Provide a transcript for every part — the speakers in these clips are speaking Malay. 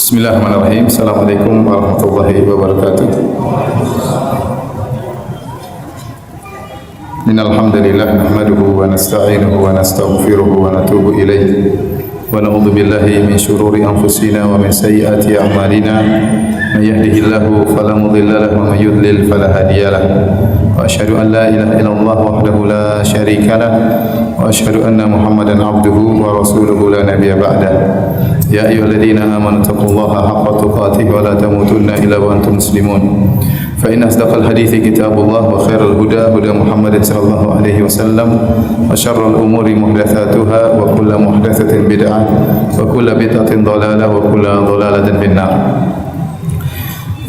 Bismillahirrahmanirrahim. Assalamualaikum warahmatullahi wabarakatuh. Innal hamdalillah nahmaduhu wa nasta'inuhu wa nastaghfiruhu wa natubu ilayh wa na'udzu billahi min shururi anfusina wa min sayyiati a'malina. May yahdihillahu fala mudilla lahu wa may yudlil fala hadiya lahu. Wa asyhadu an la ilaha illallah wahdahu la syarika lahu wa asyhadu anna Muhammadan abduhu wa rasuluhu la nabiyya ba'dahu. Ya ayyuhalladzina amanu taqullaha haqqa tuqatih wa la tamutunna illa wa antum muslimun. Fa inna asdaqal hadithi kitabullah wa khairal huda huda Muhammadin sallallahu alaihi wasallam wa syarrul umuri muhdatsatuha wa kullu muhdatsatin bid'ah wa kullu bid'atin dhalalah wa kullu dhalalatin finnar.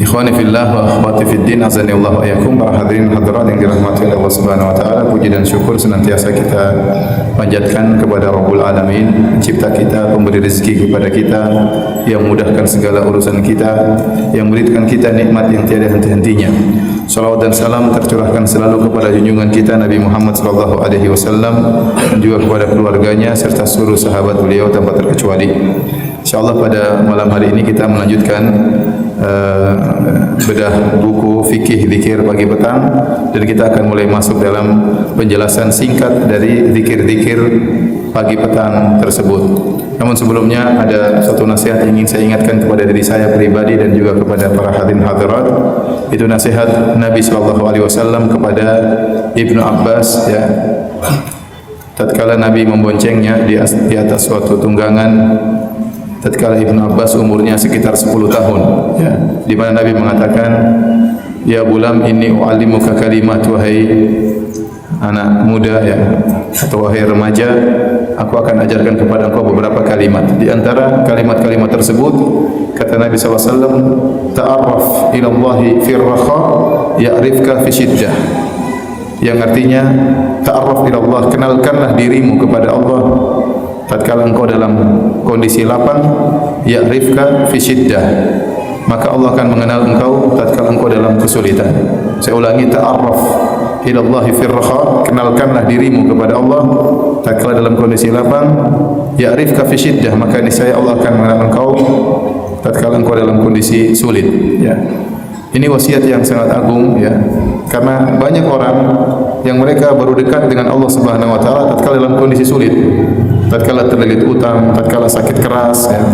Ikhwani fillah wa akhwati fid din, azani Allah wa iyyakum. Para hadirin hadirat yang dirahmati oleh Allah Subhanahu wa taala, puji dan syukur senantiasa kita panjatkan kepada Rabbul Alamin, pencipta kita, pemberi rezeki kepada kita, yang mudahkan segala urusan kita, yang memberikan kita nikmat yang tiada henti-hentinya. Salawat dan salam tercurahkan selalu kepada junjungan kita Nabi Muhammad sallallahu alaihi wasallam dan juga kepada keluarganya serta seluruh sahabat beliau tanpa terkecuali. Insyaallah pada malam hari ini kita melanjutkan bedah buku fikih zikir pagi petang, dan kita akan mulai masuk dalam penjelasan singkat dari zikir-zikir pagi petang tersebut. Namun sebelumnya ada satu nasihat yang ingin saya ingatkan kepada diri saya pribadi dan juga kepada para hadirin hadirat. Itu nasihat Nabi sallallahu alaihi wasallam kepada Ibnu Abbas, ya. Tatkala Nabi memboncengnya di atas suatu tunggangan, tatkala Ibnu Abbas umurnya sekitar 10 tahun, ya, di mana Nabi mengatakan, ya gulam inni u'allimuka kalimat, wahai anak muda, ya, atau wahai remaja, aku akan ajarkan kepada engkau beberapa kalimat. Di antara kalimat-kalimat tersebut kata Nabi SAW, ta'arraf ila Allahi fir rakha ya'rifka fi syiddah, yang artinya ta'arraf ila Allah, kenalkanlah dirimu kepada Allah tatkala engkau dalam kondisi lapang, ya'rifka fi syiddah, maka Allah akan mengenal engkau tatkala engkau dalam kesulitan. Saya ulangi, ta'arraf ila Allah fi rakha, kenalkanlah dirimu kepada Allah tatkala dalam kondisi lapang, ya'rifka fi syiddah, maka niscaya Allah akan mengenal engkau tatkala engkau dalam kondisi sulit, ya. Ini wasiat yang sangat agung, ya, karena banyak orang yang mereka baru dekat dengan Allah Subhanahu wa taala tatkala dalam kondisi sulit, tatkala terlilit utang, tatkala sakit keras, ya,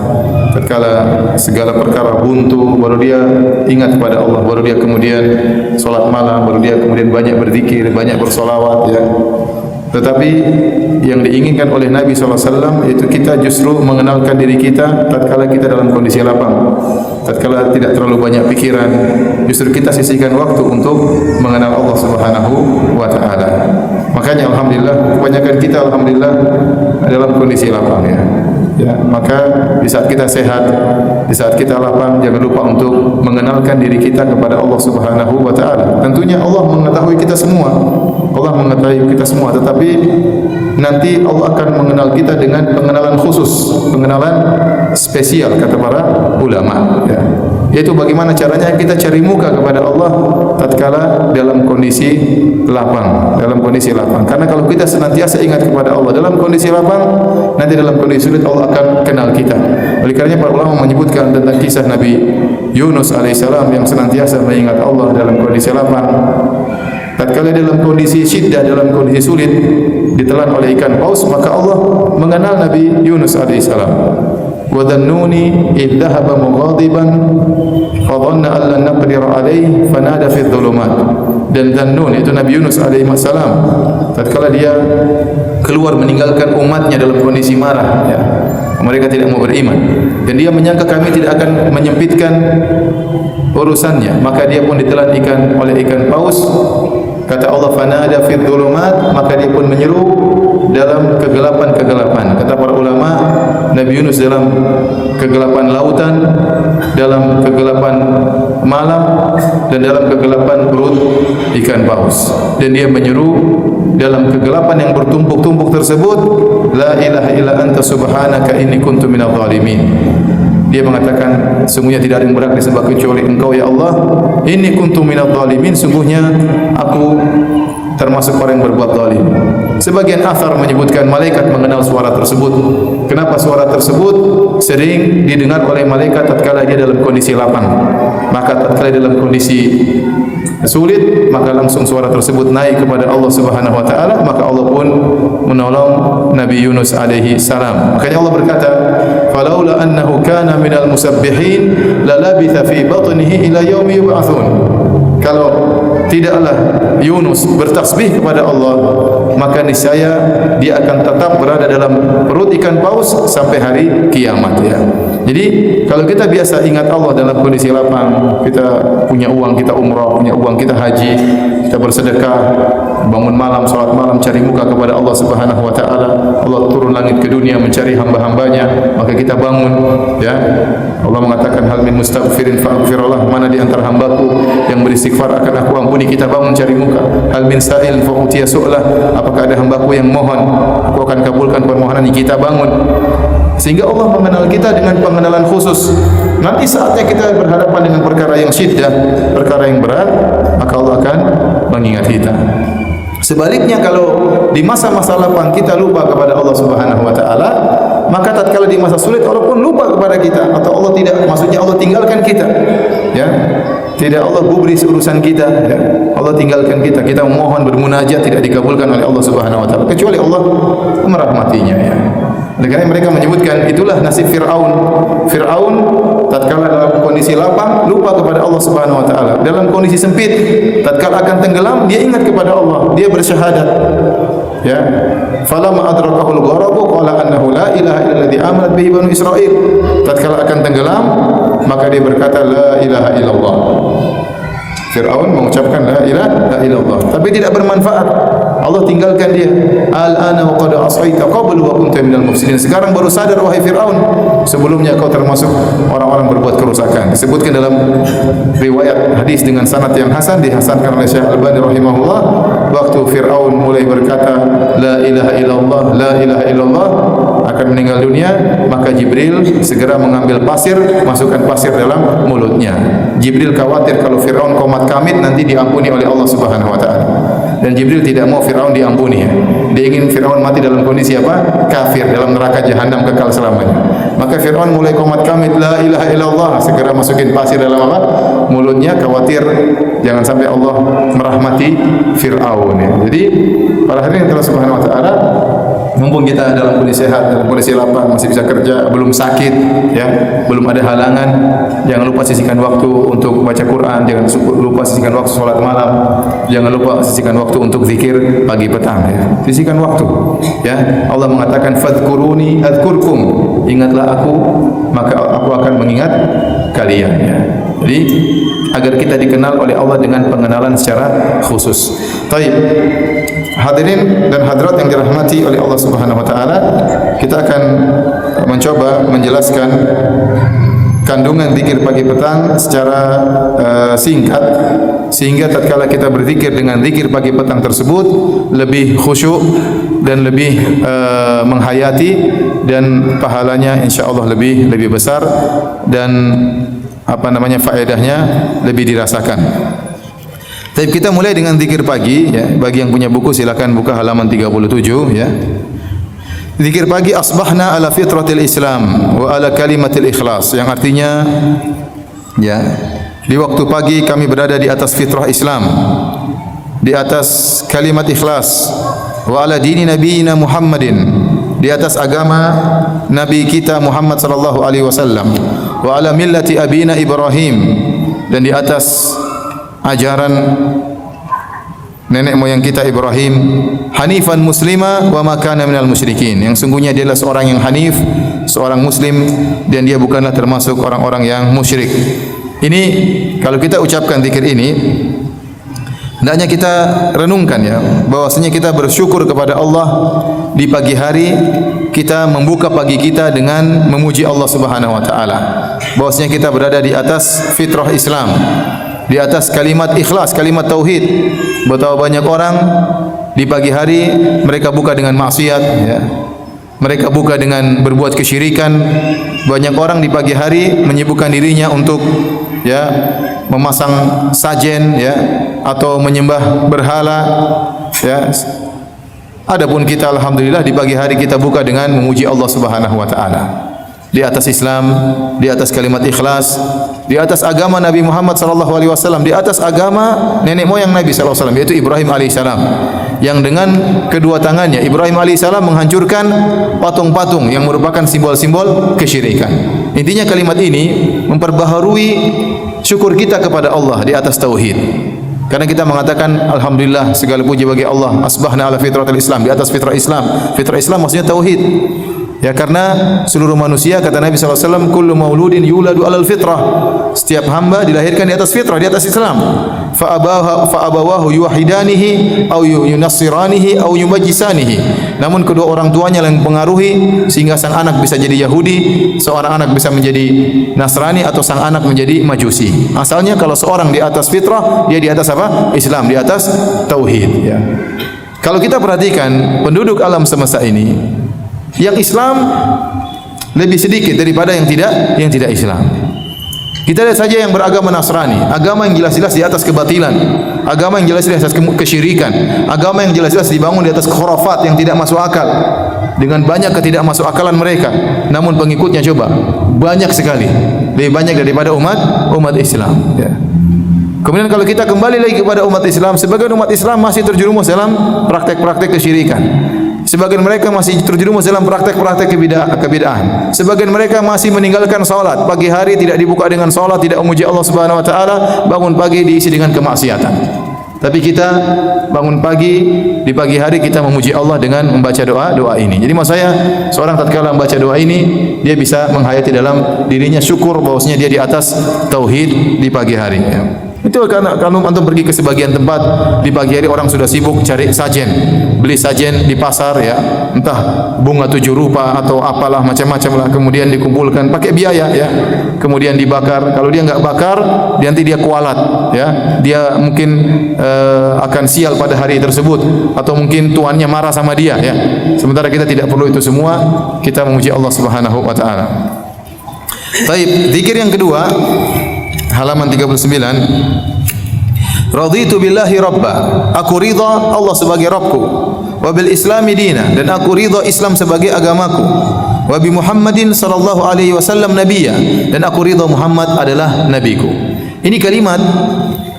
tatkala segala perkara buntu, baru dia ingat kepada Allah, baru dia kemudian salat malam, baru dia kemudian banyak berzikir, banyak bersolawat, ya. Tetapi yang diinginkan oleh Nabi SAW yaitu kita justru mengenalkan diri kita tatkala kita dalam kondisi lapang, tatkala tidak terlalu banyak pikiran, justru kita sisihkan waktu untuk mengenal Allah Subhanahu wa taala. Makanya alhamdulillah kebanyakan kita alhamdulillah dalam kondisi lapang, ya. Ya, maka di saat kita sehat, di saat kita lapang, jangan lupa untuk mengenalkan diri kita kepada Allah Subhanahu wa taala. Tentunya Allah mengetahui kita semua. Allah mengetahui kita semua, tetapi nanti Allah akan mengenal kita dengan pengenalan khusus, pengenalan spesial kata para ulama, ya. Yaitu bagaimana caranya kita cari muka kepada Allah tatkala dalam kondisi lapang, dalam kondisi lapang. Karena kalau kita senantiasa ingat kepada Allah dalam kondisi lapang, nanti dalam kondisi sulit Allah akan kenal kita. Oleh karenanya para ulama menyebutkan tentang kisah Nabi Yunus alaihissalam yang senantiasa mengingat Allah dalam kondisi lapang. Tatkala dalam kondisi syiddah, dalam kondisi sulit, ditelan oleh ikan paus, maka Allah mengenal Nabi Yunus alaihissalam. Wa dhannuni idh dhahaba mughadiban fa dhanna an lan naqdir alayhi fanada fi dhulumat. Dan Dhannun itu Nabi Yunus alaihissalam, tatkala dia keluar meninggalkan umatnya dalam kondisi marah, ya, mereka tidak mau beriman, dan dia menyangka kami tidak akan menyempitkan urusannya, maka dia pun ditelan oleh ikan paus. Kata Allah, fanada fi dhulumat, maka dia pun menyeru dalam kegelapan-kegelapan. Kata para ulama, Nabi Yunus dalam kegelapan lautan, dalam kegelapan malam, dan dalam kegelapan perut ikan paus, dan dia menyeru dalam kegelapan yang bertumpuk-tumpuk tersebut, la ilaha illa anta subhanaka inni kuntu minadh dhalimin. Dia mengatakan, sungguhnya tidak ada yang berhak disembah kecuali Engkau, ya Allah. Inni kuntu minadh dhalimin, sungguhnya aku termasuk orang yang berbuat zalim. Sebagian athar menyebutkan malaikat mengenal suara tersebut. Kenapa suara tersebut sering didengar oleh malaikat tatkala dia dalam kondisi lapang. Maka tatkala dalam kondisi sulit, maka langsung suara tersebut naik kepada Allah Subhanahu wa taala, maka Allah pun menolong Nabi Yunus alaihi salam. Makanya Allah berkata, "Falaula annahu kana minal musabbihin lalabitha fi batnihi ila yaumi yub'atsun." Kalau tidaklah Yunus bertasbih kepada Allah, maka niscaya dia akan tetap berada dalam perut ikan paus sampai hari kiamat, ya. Jadi kalau kita biasa ingat Allah dalam kondisi lapang, kita punya uang, kita umrah, punya uang, kita haji, kita bersedekah, bangun malam, salat malam, cari muka kepada Allah Subhanahu wa taala. Allah turun langit ke dunia mencari hamba-hambanya, maka kita bangun, ya. Allah mengatakan, "Hal min mustaghfirin fa'ghfirullah." Mana di antara hambaku yang beristighfar akan aku ampuni. Kita bangun cari muka. "Hal min sa'il fa'utiya su'lah." Apakah ada hambaku yang mohon, aku akan kabulkan permohonannya. Kita bangun. Sehingga Allah mengenal kita dengan pengenalan khusus. Nanti saatnya kita berhadapan dengan perkara yang syiddah, perkara yang berat, maka Allah akan mengingat kita. Sebaliknya, kalau di masa-masa lapang kita lupa kepada Allah Subhanahu wa taala, maka tatkala di masa sulit Allah pun lupa kepada kita, atau Allah tidak, maksudnya Allah tinggalkan kita, ya. Tidak Allah gubris urusan kita, ya. Allah tinggalkan kita. Kita memohon bermunajat tidak dikabulkan oleh Allah Subhanahu wa taala kecuali Allah merahmatinya, ya. Oleh karena mereka menyebutkan itulah nasib Fir'aun. Fir'aun tatkala dalam kondisi lapang lupa kepada Allah Subhanahu wa taala. Dalam kondisi sempit tatkala akan tenggelam dia ingat kepada Allah, dia bersyahadat. Ya. Falamma adrakahul gharaqu qala annahu la ilaha illalladzi amanat bihi banu Israil. Tatkala akan tenggelam maka dia berkata la ilaha illallah. Fir'aun mengucapkan la ilaha illallah, tapi tidak bermanfaat. Allah tinggalkan dia. Al-ana wa qad asaita qablu wa kunta minal mufsidin. Sekarang baru sadar wahai Fir'aun, sebelumnya kau termasuk orang-orang berbuat kerusakan. Disebutkan dalam riwayat hadis dengan sanad yang hasan, dihasankan oleh Syekh Al-Albani rahimahullah, waktu Fir'aun mulai berkata la ilaha illallah, la ilaha illallah, akan meninggal dunia, maka Jibril segera mengambil pasir, masukkan pasir dalam mulutnya. Jibril khawatir kalau Fir'aun komat kamit nanti diampuni oleh Allah Subhanahu wa taala. Dan Jibril tidak mau Fir'aun diampuni, ya. Dia ingin Fir'aun mati dalam kondisi apa? Kafir, dalam neraka jahanam kekal selamanya. Maka Fir'aun mulai komat kamit la ilaha illallah, segera masukin pasir dalam apa? Mulutnya, khawatir jangan sampai Allah merahmati Fir'aun, ya. Jadi para hadirin Allah Subhanahu wa taala, mumpung kita dalam kondisi sehat, dalam kondisi lapang, masih bisa kerja, belum sakit, ya, belum ada halangan, jangan lupa sisihkan waktu untuk baca Quran, jangan lupa sisihkan waktu salat malam, jangan lupa sisihkan waktu untuk zikir pagi petang, ya. Sisihkan waktu, ya. Allah mengatakan fadhkuruni adzkurkum, ingatlah aku maka aku akan mengingat kalian, ya. Jadi agar kita dikenal oleh Allah dengan pengenalan secara khusus. Baik. Hadirin dan hadirat yang dirahmati oleh Allah Subhanahu wa taala, kita akan mencoba menjelaskan kandungan zikir pagi petang secara singkat, sehingga tatkala kita berzikir dengan zikir pagi petang tersebut lebih khusyuk dan lebih menghayati, dan pahalanya insyaallah lebih besar, dan faedahnya lebih dirasakan. Tapi kita mulai dengan zikir pagi, ya. Bagi yang punya buku silakan buka halaman 37, ya. Zikir pagi, asbahna ala fitratil Islam wa ala kalimatil ikhlas, yang artinya, ya, di waktu pagi kami berada di atas fitrah Islam, di atas kalimat ikhlas, wa ala dini nabiyina Muhammadin, di atas agama nabi kita Muhammad sallallahu alaihi wasallam, wa ala millati abina Ibrahim, dan di atas ajaran nenek moyang kita Ibrahim, hanifan muslima wa ma kana minal musyrikin, yang sungguhnya dia adalah seorang yang hanif, seorang muslim, dan dia bukanlah termasuk orang-orang yang musyrik. Ini kalau kita ucapkan zikir ini, hendaknya kita renungkan, ya, bahwasanya kita bersyukur kepada Allah di pagi hari, kita membuka pagi kita dengan memuji Allah Subhanahu wa taala, bahwasanya kita berada di atas fitrah Islam, di atas kalimat ikhlas, kalimat tauhid. Betapa banyak orang di pagi hari mereka buka dengan maksiat, ya. Mereka buka dengan berbuat kesyirikan. Banyak orang di pagi hari menyibukkan dirinya untuk, ya, memasang sajen, ya, atau menyembah berhala, Ya. Adapun kita alhamdulillah di pagi hari kita buka dengan memuji Allah Subhanahu wa taala. Di atas Islam, di atas kalimat ikhlas, di atas agama Nabi Muhammad sallallahu alaihi wasallam, di atas agama nenek moyang Nabi sallallahu alaihi wasallam yaitu Ibrahim alaihissalam. Yang dengan kedua tangannya Ibrahim alaihissalam menghancurkan patung-patung yang merupakan simbol-simbol kesyirikan. Intinya kalimat ini memperbaharui syukur kita kepada Allah di atas tauhid. Karena kita mengatakan alhamdulillah segala puji bagi Allah, asbahna ala fitratil Islam, di atas fitrah Islam. Fitrah Islam maksudnya tauhid. Ya, karena seluruh manusia kata Nabi sallallahu alaihi wasallam kullu mauludin yuladu alal fitrah. Setiap hamba dilahirkan di atas fitrah, di atas Islam. Fa abawahu yuwahidanihi au yunassiranihi au yumajjisanihi. Namun kedua orang tuanya yang mempengaruhi sehingga sang anak bisa jadi Yahudi, seorang anak bisa menjadi Nasrani atau sang anak menjadi Majusi. Asalnya kalau seorang di atas fitrah, dia di atas apa? Islam, di atas tauhid, ya. Kalau kita perhatikan penduduk alam semesta ini, yang Islam lebih sedikit daripada yang tidak Islam. Kita lihat saja yang beragama Nasrani, agama yang jelas-jelas di atas kebatilan, agama yang jelas-jelas di atas kesyirikan, agama yang jelas-jelas dibangun di atas khurafat yang tidak masuk akal, dengan banyak ketidakmasukakalan mereka. Namun pengikutnya coba banyak sekali, lebih banyak daripada umat Islam. Ya. Kemudian kalau kita kembali lagi kepada umat Islam, sebagian umat Islam masih terjerumus dalam praktek-praktek kesyirikan. Sebagian mereka masih terjerumus dalam praktek-praktek kebid'ahan. Sebagian mereka masih meninggalkan salat. Pagi hari tidak dibuka dengan salat, tidak memuji Allah Subhanahu wa taala, bangun pagi diisi dengan kemaksiatan. Tapi kita bangun pagi, di pagi hari kita memuji Allah dengan membaca doa ini. Jadi maksud saya, seorang tatkala membaca doa ini, dia bisa menghayati dalam dirinya syukur bahwasanya dia di atas tauhid di pagi hari. Ya. Itu karena kalau antum pergi ke sebagian tempat di pagi hari orang sudah sibuk cari sajen, beli sajen di pasar, ya, entah bunga 7 rupa atau apalah macam-macam lah, kemudian dikumpulkan pakai biaya, ya, kemudian dibakar. Kalau dia enggak bakar, nanti dia kualat, ya, dia mungkin akan sial pada hari tersebut atau mungkin tuannya marah sama dia, ya. Sementara kita tidak perlu itu semua, kita memuji Allah Subhanahu wa taala. Baik, zikir yang kedua halaman 39. Raditu billahi rabba, aku ridha Allah sebagai Rabbku, wa bil islami dina, dan aku ridha Islam sebagai agamaku, wa bi Muhammadin sallallahu alaihi wasallam nabiyya, dan aku ridha Muhammad adalah nabiku. Ini kalimat,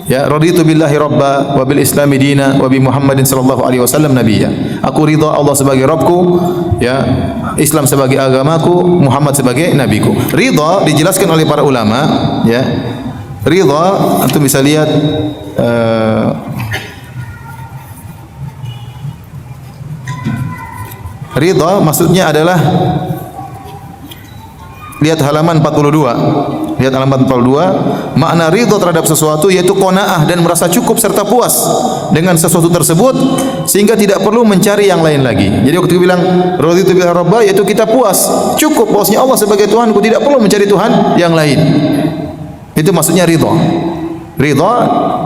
ya, raditu billahi rabba wa bil islami dina wa bi Muhammadin sallallahu alaihi wasallam nabiyya. Aku ridha Allah sebagai Rabbku, ya, Islam sebagai agamaku, Muhammad sebagai nabiku. Ridha dijelaskan oleh para ulama, ya. Ridha antum bisa lihat ridha maksudnya adalah, lihat halaman 42. Lihat halaman 42, makna ridha terhadap sesuatu yaitu qanaah dan merasa cukup serta puas dengan sesuatu tersebut sehingga tidak perlu mencari yang lain lagi. Jadi waktu kita bilang raditu billahi rabba, yaitu kita puas, cukup bahwasanya Allah sebagai Tuhanku, tidak perlu mencari Tuhan yang lain. Itu maksudnya ridha. Ridha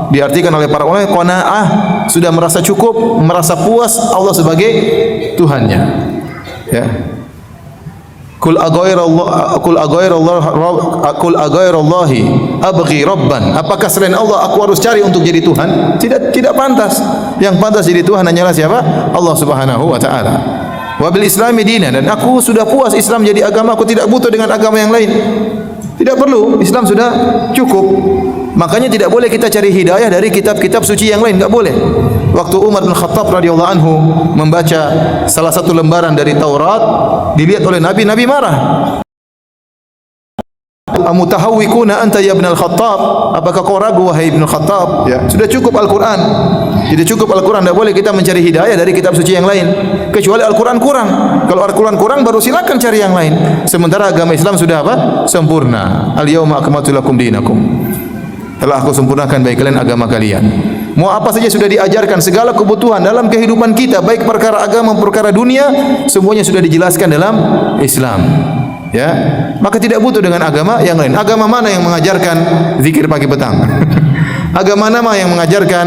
diartikan oleh para ulama qanaah, sudah merasa cukup, merasa puas Allah sebagai Tuhannya. Ya. Kul aghairallahi abghi rabban. Apakah selain Allah aku harus cari untuk jadi Tuhan? Tidak pantas. Yang pantas jadi Tuhan hanyalah siapa? Allah Subhanahu wa taala. Wa bil islami dinan, dan aku sudah puas Islam jadi agama, aku tidak butuh dengan agama yang lain. Tidak perlu, Islam sudah cukup. Makanya tidak boleh kita cari hidayah dari kitab-kitab suci yang lain, enggak boleh. Waktu Umar bin Khattab radhiyallahu anhu membaca salah satu lembaran dari Taurat, dilihat oleh Nabi, Nabi marah. Amutahawwikuna anta ya ibn al-Khattab, apakah kau ragu wahai ibn al-Khattab? Ya, sudah cukup Al-Qur'an. Tidak cukup Al-Qur'an, tidak boleh kita mencari hidayah dari kitab suci yang lain. Kecuali Al-Qur'an kurang. Kalau Al-Qur'an kurang baru silakan cari yang lain. Sementara agama Islam sudah apa? Sempurna. Al-yauma akmaltu lakum dinakum. Telah aku sempurnakan bagi kalian agama kalian. Mau apa saja sudah diajarkan, segala kebutuhan dalam kehidupan kita, baik perkara agama, perkara dunia, semuanya sudah dijelaskan dalam Islam. Ya, maka tidak butuh dengan agama yang lain. Agama mana yang mengajarkan zikir pagi petang? Agama mana yang mengajarkan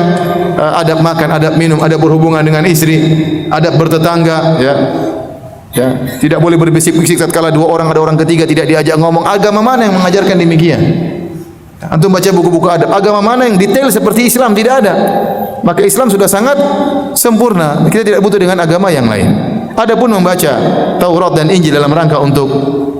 adab makan, adab minum, adab berhubungan dengan istri, adab bertetangga, ya. Ya, tidak boleh berbisik-bisik tatkala dua orang ada orang ketiga, tidak diajak ngomong. Agama mana yang mengajarkan demikian? Antum baca buku-buku adab, agama mana yang detail seperti Islam? Tidak ada. maka Islam sudah sangat sempurna. Kita tidak butuh dengan agama yang lain. Adapun membaca Taurat dan Injil dalam rangka untuk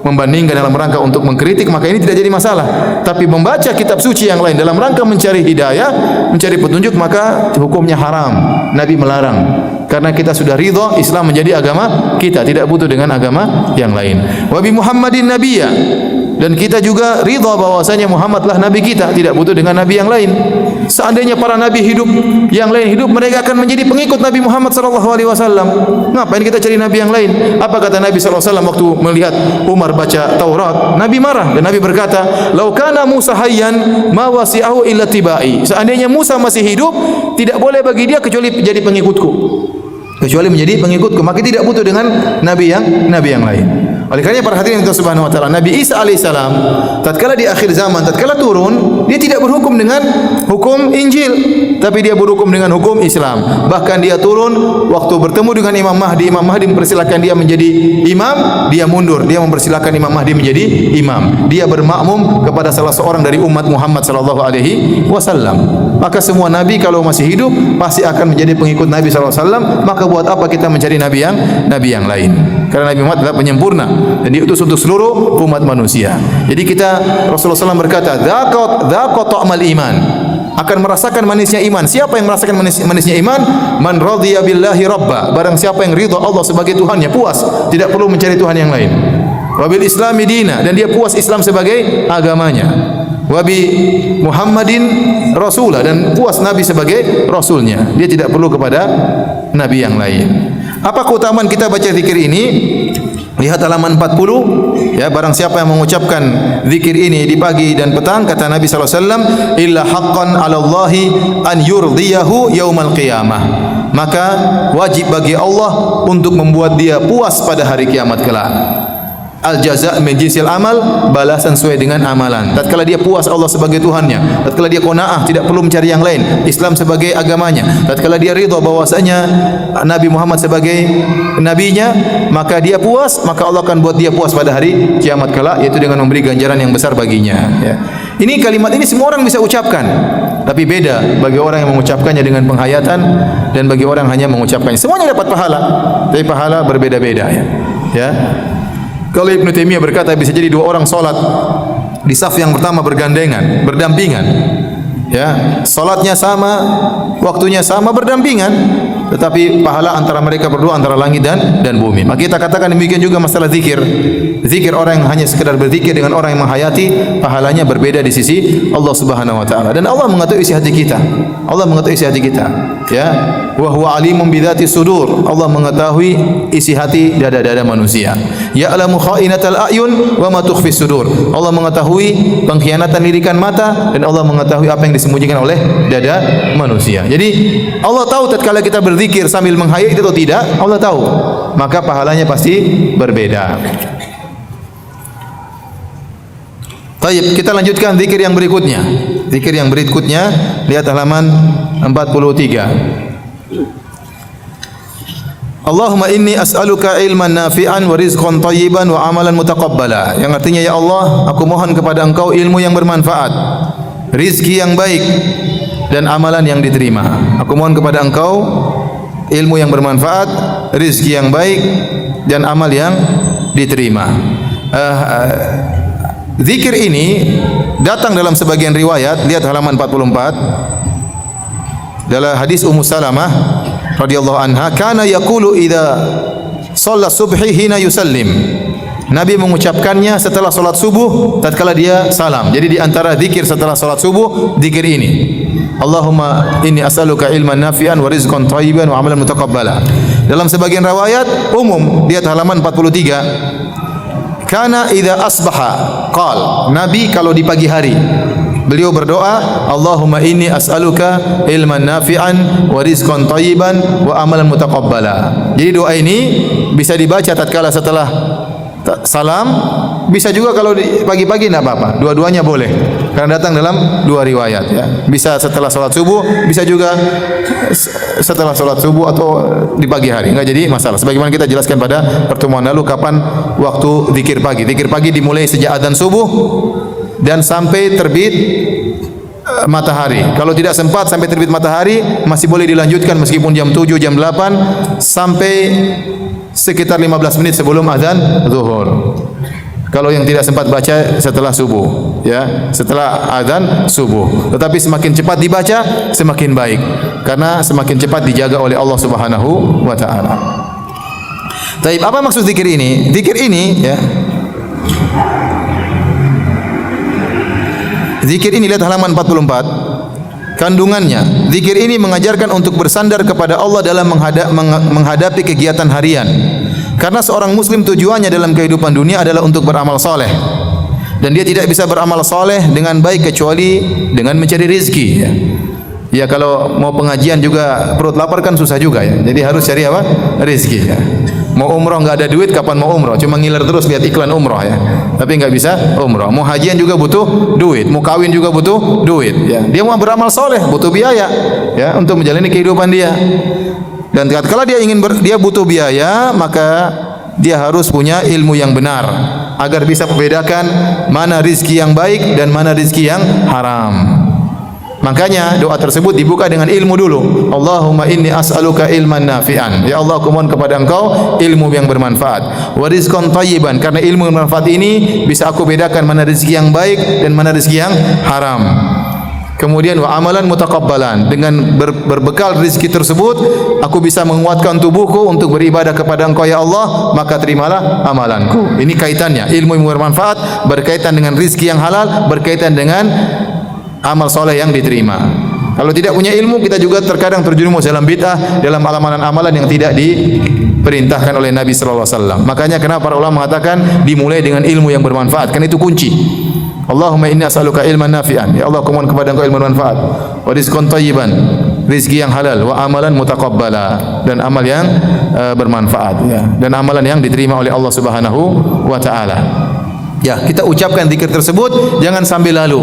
membandingkan, dalam rangka untuk mengkritik, maka ini tidak jadi masalah. Tapi membaca kitab suci yang lain dalam rangka mencari hidayah, mencari petunjuk, maka hukumnya haram. Nabi melarang. Karena kita sudah ridha Islam menjadi agama kita, tidak butuh dengan agama yang lain. Wa bi Muhammadin nabiyya, dan kita juga ridha bahwasanya Muhammadlah nabi kita, tidak butuh dengan nabi yang lain. Seandainya para nabi hidup, yang lain hidup, mereka akan menjadi pengikut Nabi Muhammad sallallahu alaihi wasallam. Ngapain kita cari nabi yang lain? Apa kata Nabi sallallahu alaihi wasallam waktu melihat Umar baca Taurat? Nabi marah dan Nabi berkata, "Lau kana Musa hayyan ma wasi'ahu illa tibai." Seandainya Musa masih hidup, tidak boleh bagi dia kecuali jadi pengikutku. Kecuali menjadi pengikutku, maka tidak butuh dengan nabi yang lain. Oleh kerana para hadirin Allah Subhanahu wa taala, Nabi Isa alaihissalam tatkala di akhir zaman, tatkala turun, dia tidak berhukum dengan hukum Injil, tapi dia berhukum dengan hukum Islam. Bahkan dia turun waktu bertemu dengan Imam Mahdi, Imam Mahdi mempersilakan dia menjadi imam, dia mundur, dia mempersilakan Imam Mahdi menjadi imam. Dia bermakmum kepada salah seorang dari umat Muhammad sallallahu alaihi wasallam. Maka semua nabi kalau masih hidup pasti akan menjadi pengikut Nabi sallallahu alaihi wasallam. Maka buat apa kita mencari nabi yang lain? Karena Nabi Muhammad adalah penyempurna dan diutus untuk seluruh umat manusia. Jadi kita, Rasulullah SAW berkata, "Dzaqa ta'mal iman." Akan merasakan manisnya iman. Siapa yang merasakan manisnya iman? Man radhiya billahi rabba. Barang siapa yang ridha Allah sebagai Tuhannya, puas, tidak perlu mencari Tuhan yang lain. Wa bil islami dina, dan dia puas Islam sebagai agamanya. Wa bi Muhammadin rasulah, dan puas Nabi sebagai rasulnya. Dia tidak perlu kepada nabi yang lain. Apa keutamaan kita baca zikir ini? Lihat halaman 40, ya, barang siapa yang mengucapkan zikir ini di pagi dan petang, kata Nabi sallallahu alaihi wasallam, illa haqqan 'ala Allahi an yurdiyahu yaumal qiyamah. Maka wajib bagi Allah untuk membuat dia puas pada hari kiamat kelak. Al jaza' min jinsil amal, balasan sesuai dengan amalan. Tatkala dia puas Allah sebagai Tuhannya, tatkala dia qanaah, tidak perlu mencari yang lain, Islam sebagai agamanya, tatkala dia ridha bahwasanya Nabi Muhammad sebagai nabinya, maka dia puas, maka Allah akan buat dia puas pada hari kiamat kelak, yaitu dengan memberi ganjaran yang besar baginya, ya. Ini kalimat ini semua orang bisa ucapkan, tapi beda bagi orang yang mengucapkannya dengan penghayatan dan bagi orang hanya mengucapkannya. Semuanya dapat pahala, tapi pahala berbeda-beda, ya. Ya. Kalau Ibnu Taimiyah berkata bisa jadi dua orang solat di saf yang pertama bergandengan, berdampingan, ya, solatnya sama, waktunya sama, berdampingan, tetapi pahala antara mereka berdua antara langit dan bumi. Maka kita katakan demikian juga masalah zikir. Zikir orang yang hanya sekedar berzikir dengan orang yang menghayati, pahalanya berbeda di sisi Allah Subhanahu wa taala. Dan Allah mengetahui isi hati kita. Allah mengetahui isi hati kita, ya. Wa huwa alimun bidzati sudur. Allah mengetahui isi hati dada-dada manusia. Ya'lamu kha'inatal a'yun wa ma tukhfis sudur. Allah mengetahui pengkhianatan lirikan mata, dan Allah mengetahui apa yang disembunyikan oleh dada manusia. Jadi Allah tahu tatkala kita berzikir sambil menghayati atau tidak, Allah tahu. Maka pahalanya pasti berbeda. Baik, kita lanjutkan zikir yang berikutnya. Zikir yang berikutnya, lihat halaman 43. Allahumma inni as'aluka ilman nafi'an wa rizqan thayyiban wa amalan mutaqabbala. Yang artinya, ya Allah, aku mohon kepada Engkau ilmu yang bermanfaat, rizki yang baik, dan amalan yang diterima. Aku mohon kepada Engkau ilmu yang bermanfaat, rizki yang baik, dan amal yang diterima. Zikir ini datang dalam sebagian riwayat, lihat halaman 44. Dalam hadis Ummu Salamah radhiyallahu anha, kana yaqulu idza shalla subhi hina yusallim. Nabi mengucapkannya setelah salat subuh tatkala dia salam. Jadi di antara zikir setelah salat subuh, zikir ini. Allahumma inni as'aluka ilman nafi'an wa rizqan thayyiban wa amalan mutaqabbala. Dalam sebagian riwayat umum, lihat halaman 43. Kana idza asbaha qal. Nabi kalau di pagi hari beliau berdoa, Allahumma inni as'aluka ilman nafi'an wa rizqan thayyiban wa amalan mutaqabbala. Jadi doa ini bisa dibaca tatkala setelah salam, bisa juga kalau pagi-pagi tidak apa-apa. Dua-duanya boleh. Karena datang dalam dua riwayat, ya. Bisa setelah salat subuh, bisa juga setelah salat subuh atau di pagi hari. Enggak jadi masalah. Sebagaimana kita jelaskan pada pertemuan lalu, kapan waktu zikir pagi. Zikir pagi dimulai sejak adzan subuh dan sampai terbit matahari. Kalau tidak sempat sampai terbit matahari, masih boleh dilanjutkan meskipun jam 7, jam 8 sampai sekitar 15 menit sebelum azan zuhur. Kalau yang tidak sempat baca setelah subuh, ya, setelah azan subuh. Tetapi semakin cepat dibaca semakin baik, karena semakin cepat dijaga oleh Allah Subhanahu wa taala. Taib, apa maksud zikir ini? Zikir ini, ya. Zikir ini lihat halaman 44. Kandungannya, zikir ini mengajarkan untuk bersandar kepada Allah dalam menghadapi kegiatan harian. Karena seorang muslim tujuannya dalam kehidupan dunia adalah untuk beramal soleh, dan dia tidak bisa beramal soleh dengan baik kecuali dengan mencari rezeki, ya. Ya, kalau mau pengajian juga perut lapar kan susah juga, ya. Jadi harus cari apa? Rezeki, ya. Mau umroh nggak ada duit, kapan mau umroh? Cuma ngiler terus lihat iklan umroh, ya. Tapi nggak bisa umroh. Mau hajian juga butuh duit, mau kawin juga butuh duit, ya. Dia mau beramal soleh butuh biaya, ya, untuk menjalani kehidupan dia. Dan kalau dia butuh biaya, maka dia harus punya ilmu yang benar agar bisa membedakan mana rizki yang baik dan mana rizki yang haram. Makanya doa tersebut dibuka dengan ilmu dulu. Allahumma inni as'aluka ilman nafi'an. Ya Allah, aku mohon kepada Engkau ilmu yang bermanfaat. Wa rizqan thayyiban, karena ilmu yang bermanfaat ini bisa aku bedakan mana rezeki yang baik dan mana rezeki yang haram. Kemudian wa amalan mutaqabbalan, dengan berbekal rezeki tersebut aku bisa menguatkan tubuhku untuk beribadah kepada Engkau ya Allah, maka terimalah amalanku. Ini kaitannya, ilmu yang bermanfaat berkaitan dengan rezeki yang halal, berkaitan dengan amal soleh yang diterima. Kalau tidak punya ilmu, kita juga terkadang terjerumus dalam bid'ah, dalam amalan-amalan yang tidak diperintahkan oleh Nabi sallallahu alaihi wasallam. Makanya kenapa para ulama mengatakan dimulai dengan ilmu yang bermanfaat, kan itu kunci. Allahumma inni as'aluka ilman nafi'an. Ya Allah, aku mohon kepada Engkau ilmu bermanfaat. Wa rizqan thayyiban, rezeki yang halal, wa amalan mutaqabbala, dan amal yang bermanfaat, ya, dan amalan yang diterima oleh Allah Subhanahu wa taala. Ya, kita ucapkan zikir tersebut jangan sambil lalu,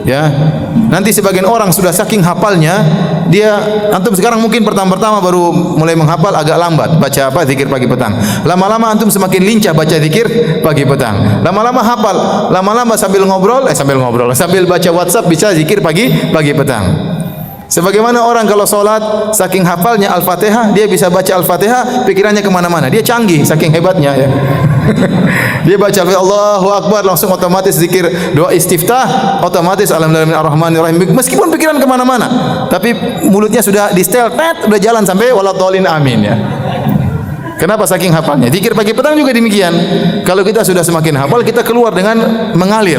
ya. Nanti sebagian orang sudah saking hafalnya, antum sekarang mungkin pertama-tama baru mulai menghafal agak lambat baca apa zikir pagi petang. Lama-lama antum semakin lincah baca zikir pagi petang. Lama-lama hafal, lama-lama sambil baca WhatsApp bisa zikir pagi petang. Sebagaimana orang kalau sholat saking hafalnya Al-Fatihah, dia bisa baca Al-Fatihah pikirannya kemana-mana, dia canggih saking hebatnya, ya. Dia baca Allahu Akbar langsung otomatis zikir doa istiftah, otomatis Alhamdulillahirrahmanirrahim, meskipun pikiran kemana-mana tapi mulutnya sudah di setel, udah jalan sampai waladhdallin amin, ya. Kenapa? Saking hafalnya. Zikir pagi petang juga demikian. Kalau kita sudah semakin hafal, kita keluar dengan mengalir.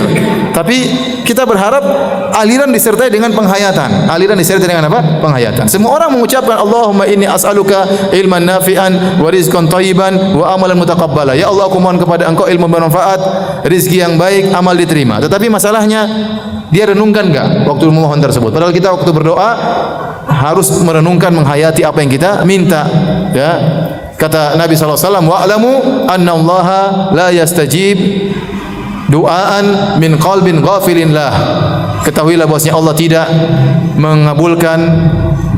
Tapi kita berharap aliran disertai dengan penghayatan. Aliran disertai dengan apa? Penghayatan. Semua orang mengucapkan Allahumma inni as'aluka ilman nafi'an wa rizqan thayyiban wa amalan mutaqabbala. Ya Allah, aku mohon kepada Engkau ilmu bermanfaat, rezeki yang baik, amal diterima. Tetapi masalahnya dia renungkan enggak waktu memohon tersebut? Padahal kita waktu berdoa harus merenungkan, menghayati apa yang kita minta, ya. Kata Nabi SAW, wa'lamu anna Allaha la yastajib du'aan min qalbin ghafilin lah. Ketahuilah bahwasanya Allah tidak mengabulkan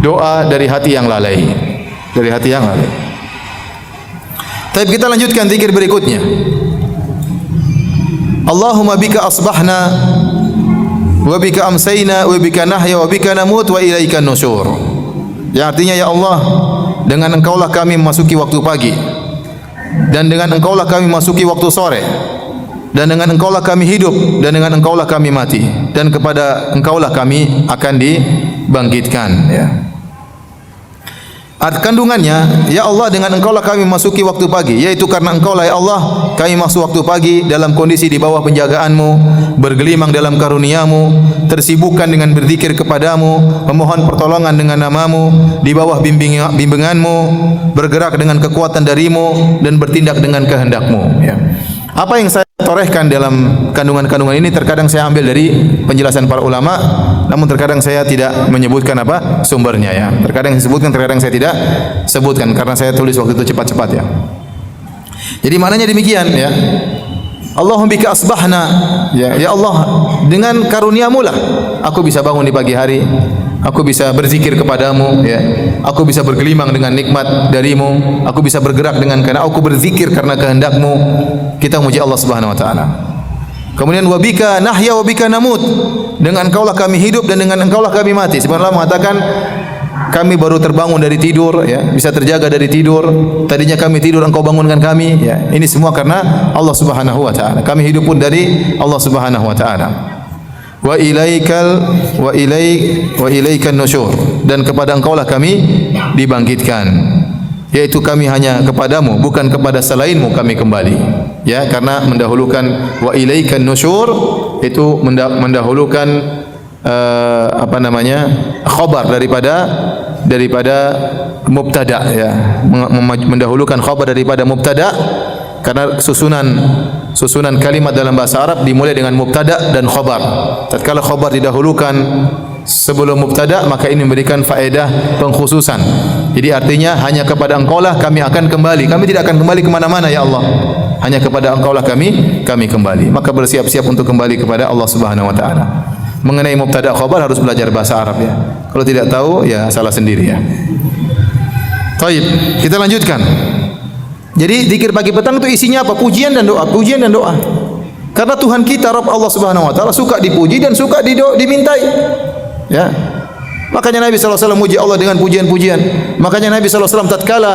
doa dari hati yang lalai. Dari hati yang lalai. Tapi kita lanjutkan zikir berikutnya. Allahumma bika asbahna wa bika amsayna wa bika nahya wa bika namut wa ilaika nusyur. Yang artinya, ya Allah, dengan Engkaulah kami memasuki waktu pagi, dan dengan Engkaulah kami memasuki waktu sore, dan dengan Engkaulah kami hidup, dan dengan Engkaulah kami mati, dan kepada Engkaulah kami akan dibangkitkan, ya. Kandungannya, ya Allah, dengan Engkaulah kami memasuki waktu pagi, yaitu karena Engkaulah, ya Allah, kami masuk waktu pagi dalam kondisi di bawah penjagaanmu, bergelimang dalam karuniamu, tersibukkan dengan berzikir kepadamu, memohon pertolongan dengan namamu, di bawah bimbinganmu, bergerak dengan kekuatan darimu, dan bertindak dengan kehendakmu, ya. Apa yang saya torehkan dalam kandungan-kandungan ini terkadang saya ambil dari penjelasan para ulama, namun terkadang saya tidak menyebutkan apa sumbernya, ya. Terkadang saya sebutkan, terkadang saya tidak sebutkan karena saya tulis waktu itu cepat-cepat, ya. Jadi maknanya demikian, ya. Allahumma bika asbahna, ya Allah, dengan karuniamu lah aku bisa bangun di pagi hari, aku bisa berzikir kepadamu, ya. Aku bisa bergelimang dengan nikmat darimu, aku bisa bergerak dengan karena aku berzikir karena kehendakmu. Kita memuji Allah Subhanahu wa taala. Kemudian wabika nahya wabika namut. Dengan Engkaulah kami hidup dan dengan Engkaulah kami mati. Sebenarnya Allah mengatakan kami baru terbangun dari tidur, ya, bisa terjaga dari tidur. Tadinya kami tidur, Engkau bangunkan kami. Ya, ini semua karena Allah Subhanahu wa taala. Kami hidup pun dari Allah Subhanahu wa taala. Wa ilaikan nusyur, dan kepada Engkaulah kami dibangkitkan. Yaitu kami hanya kepadamu, bukan kepada selainmu kami kembali. Ya, karena mendahulukan wa ilaikan nusyur itu mendahulukan khabar daripada mubtada, ya, mendahulukan khabar daripada mubtada, karena susunan kalimat dalam bahasa Arab dimulai dengan mubtada dan khabar. Tatkala khabar didahulukan sebelum mubtada, maka ini memberikan faedah pengkhususan. Jadi artinya hanya kepada Engkaulah kami akan kembali. Kami tidak akan kembali kemana-mana ya Allah. Hanya kepada Engkaulah kami kembali. Maka bersiap-siap untuk kembali kepada Allah Subhanahu wa taala. Mengenai mubtada khabar harus belajar bahasa Arab, ya. Kalau tidak tahu ya salah sendiri, ya. Baik, kita lanjutkan. Jadi zikir pagi petang itu isinya apa? Pujian dan doa, pujian dan doa. Karena Tuhan kita Rabb Allah Subhanahu wa taala suka dipuji dan suka dimintai. Ya. Makanya Nabi sallallahu alaihi wasallam muji Allah dengan pujian-pujian. Makanya Nabi sallallahu alaihi wasallam tatkala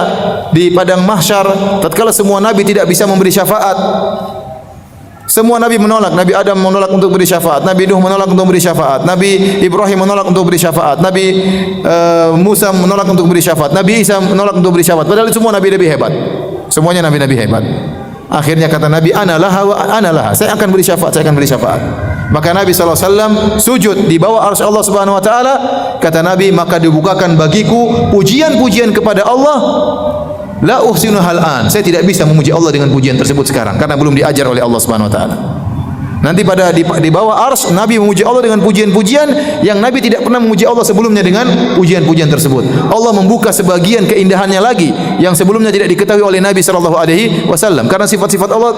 di padang mahsyar, tatkala semua nabi tidak bisa memberi syafaat. Semua nabi menolak. Nabi Adam menolak untuk beri syafaat, Nabi Nuh menolak untuk beri syafaat, Nabi Ibrahim menolak untuk beri syafaat, Nabi Musa menolak untuk beri syafaat, Nabi Isa menolak untuk beri syafaat. Padahal semua nabi-nabi hebat. Semuanya nabi-nabi hebat. Akhirnya kata Nabi, ana laha, saya akan beri syafaat, saya akan beri syafaat. Maka Nabi SAW sujud di bawah arsy Allah Subhanahu wa taala. Kata Nabi, maka dibukakan bagiku pujian-pujian kepada Allah. La uhsinu hal'an. Saya tidak bisa memuji Allah dengan pujian tersebut sekarang karena belum diajar oleh Allah Subhanahu wa taala. Nanti di bawah arsy Nabi memuji Allah dengan pujian-pujian yang Nabi tidak pernah memuji Allah sebelumnya dengan pujian-pujian tersebut. Allah membuka sebagian keindahannya lagi yang sebelumnya tidak diketahui oleh Nabi sallallahu alaihi wasallam, karena sifat-sifat Allah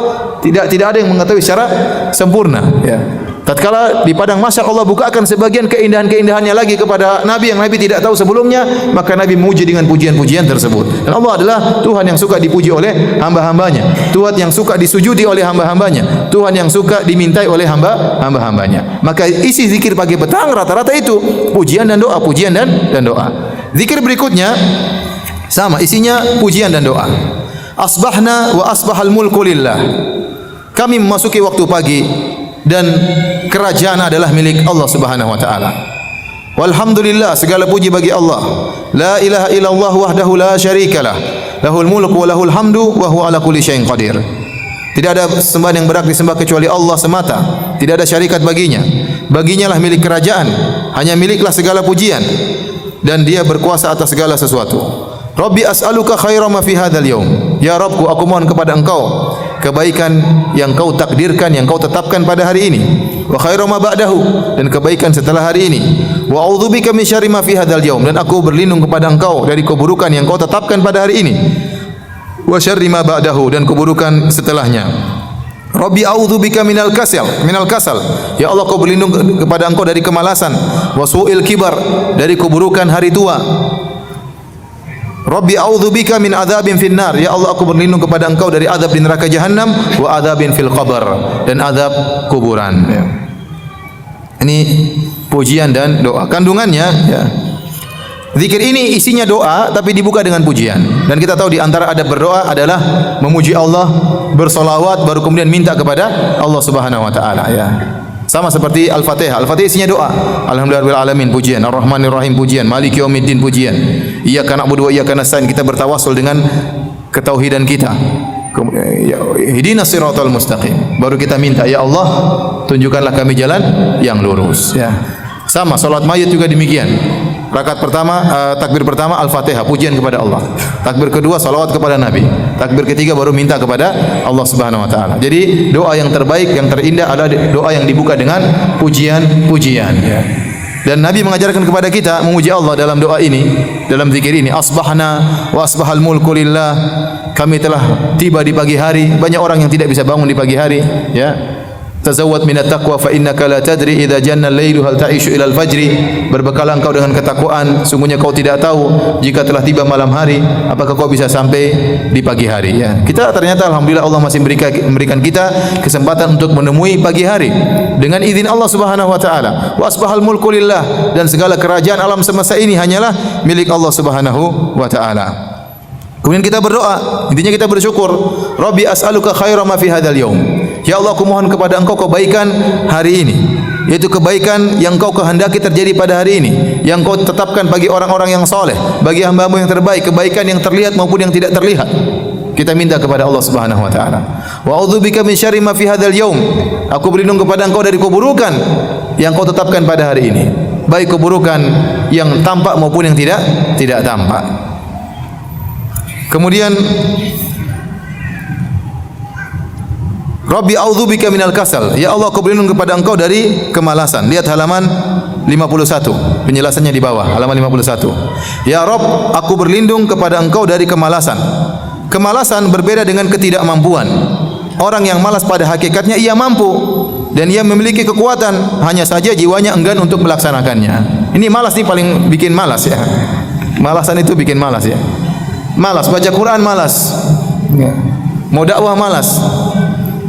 tidak ada yang mengetahui secara sempurna, ya. Tatkala di padang mahsyar Allah bukakan sebagian keindahan-keindahannya lagi kepada Nabi yang Nabi tidak tahu sebelumnya, maka Nabi memuji dengan pujian-pujian tersebut. Dan Allah adalah Tuhan yang suka dipuji oleh hamba-hambanya, Tuhan yang suka disujudi oleh hamba-hambanya, Tuhan yang suka dimintai oleh hamba-hambanya. Maka isi zikir pagi petang rata-rata itu pujian dan doa, pujian dan doa. Zikir berikutnya sama, isinya pujian dan doa. Asbahna wa asbahal mulku lillah. Kami memasuki waktu pagi dan kerajaan adalah milik Allah Subhanahu wa taala. Walhamdulillah, segala puji bagi Allah. La ilaha illallah wahdahu la syarikalah. Lahul mulku wa lahul hamdu wa huwa ala kulli syai'in qadir. Tidak ada sembahan yang berhak disembah kecuali Allah semata. Tidak ada syarikat baginya. Baginya lah milik kerajaan, hanya miliklah segala pujian, dan Dia berkuasa atas segala sesuatu. Rabbi as'aluka khaira ma fi hadzal yaum. Ya Rabbku, aku mohon kepada Engkau kebaikan yang Kau takdirkan, yang Kau tetapkan pada hari ini. Wa khaira ma ba'dahu, dan kebaikan setelah hari ini. Wa a'udzubika min syarri ma fi hadzal yaum, dan aku berlindung kepada Engkau dari keburukan yang Kau tetapkan pada hari ini. Wa syarri ma ba'dahu, dan keburukan setelahnya. Rabbi a'udzubika minal kasal. Ya Allah, Kau berlindung kepada Engkau dari kemalasan. Wa su'il kibar, dari keburukan hari tua. Rabbi a'udzubika min adzabin finnar. Ya Allah, aku berlindung kepada Engkau dari azab di neraka jahanam, wa adzabin fil qabr, dan azab kuburan, ya. Ini pujian dan doa. Kandungannya, ya. Zikir ini isinya doa tapi dibuka dengan pujian. Dan kita tahu di antara adab berdoa adalah memuji Allah, bersolawat, baru kemudian minta kepada Allah Subhanahu wa taala, ya. Sama seperti Al-Fatihah. Al-Fatihah isinya doa. Alhamdulillahirabbil alamin, pujian. Ar-Rahmanir Rahim, pujian. Maliki yaumiddin, pujian. Iyyaka na'budu wa iyyaka nasta'in, kita bertawassul dengan ketauhidan kita. Ihdinas siratal mustaqim. Baru kita minta, ya Allah, tunjukkanlah kami jalan yang lurus, ya. Sama salat mayit juga demikian. Rakaat pertama, takbir pertama Al-Fatihah, pujian kepada Allah. Takbir kedua salawat kepada Nabi. Takbir ketiga baru minta kepada Allah Subhanahu wa taala. Jadi doa yang terbaik, yang terindah adalah doa yang dibuka dengan pujian-pujian, ya. Dan Nabi mengajarkan kepada kita memuji Allah dalam doa ini, dalam zikir ini. Asbahna wa asbahal mulku lillah. Kami telah tiba di pagi hari. Banyak orang yang tidak bisa bangun di pagi hari, ya. Tazawwad minat taqwa fa innaka la tadri idza janna al-lailu hal ta'ishu ila al-fajri. Berbekalah engkau dengan ketakwaan, sungguhnya kau tidak tahu jika telah tiba malam hari apakah kau bisa sampai di pagi hari ya. Kita ternyata alhamdulillah Allah masih memberikan kita kesempatan untuk menemui pagi hari dengan izin Allah Subhanahu wa taala. Wa asbahal mulku lillah, dan segala kerajaan alam semesta ini hanyalah milik Allah Subhanahu wa taala. Kemudian kita berdoa, intinya kita bersyukur. Rabbi as'aluka khaira ma fi hadzal yaum. Ya Allah, aku mohon kepada Engkau kebaikan hari ini, yaitu kebaikan yang Engkau kehendaki terjadi pada hari ini, yang Engkau tetapkan bagi orang-orang yang saleh, bagi hamba-Mu yang terbaik, kebaikan yang terlihat maupun yang tidak terlihat. Kita minta kepada Allah Subhanahu wa taala. Wa a'udzubika min syarri ma fi hadzal yaum. Aku berlindung kepada Engkau dari keburukan yang Kau tetapkan pada hari ini, baik keburukan yang tampak maupun yang tidak tampak. Kemudian Rabbi a'udzubika minal kasal. Ya Allah, aku berlindung kepada Engkau dari kemalasan. Lihat halaman 51. Penjelasannya di bawah, halaman 51. Ya Rabb, aku berlindung kepada Engkau dari kemalasan. Kemalasan berbeda dengan ketidakmampuan. Orang yang malas pada hakikatnya ia mampu dan ia memiliki kekuatan, hanya saja jiwanya enggan untuk melaksanakannya. Ini malas nih paling bikin malas ya. Malasan itu bikin malas ya. Malas baca Quran, malas. Mau dakwah, malas.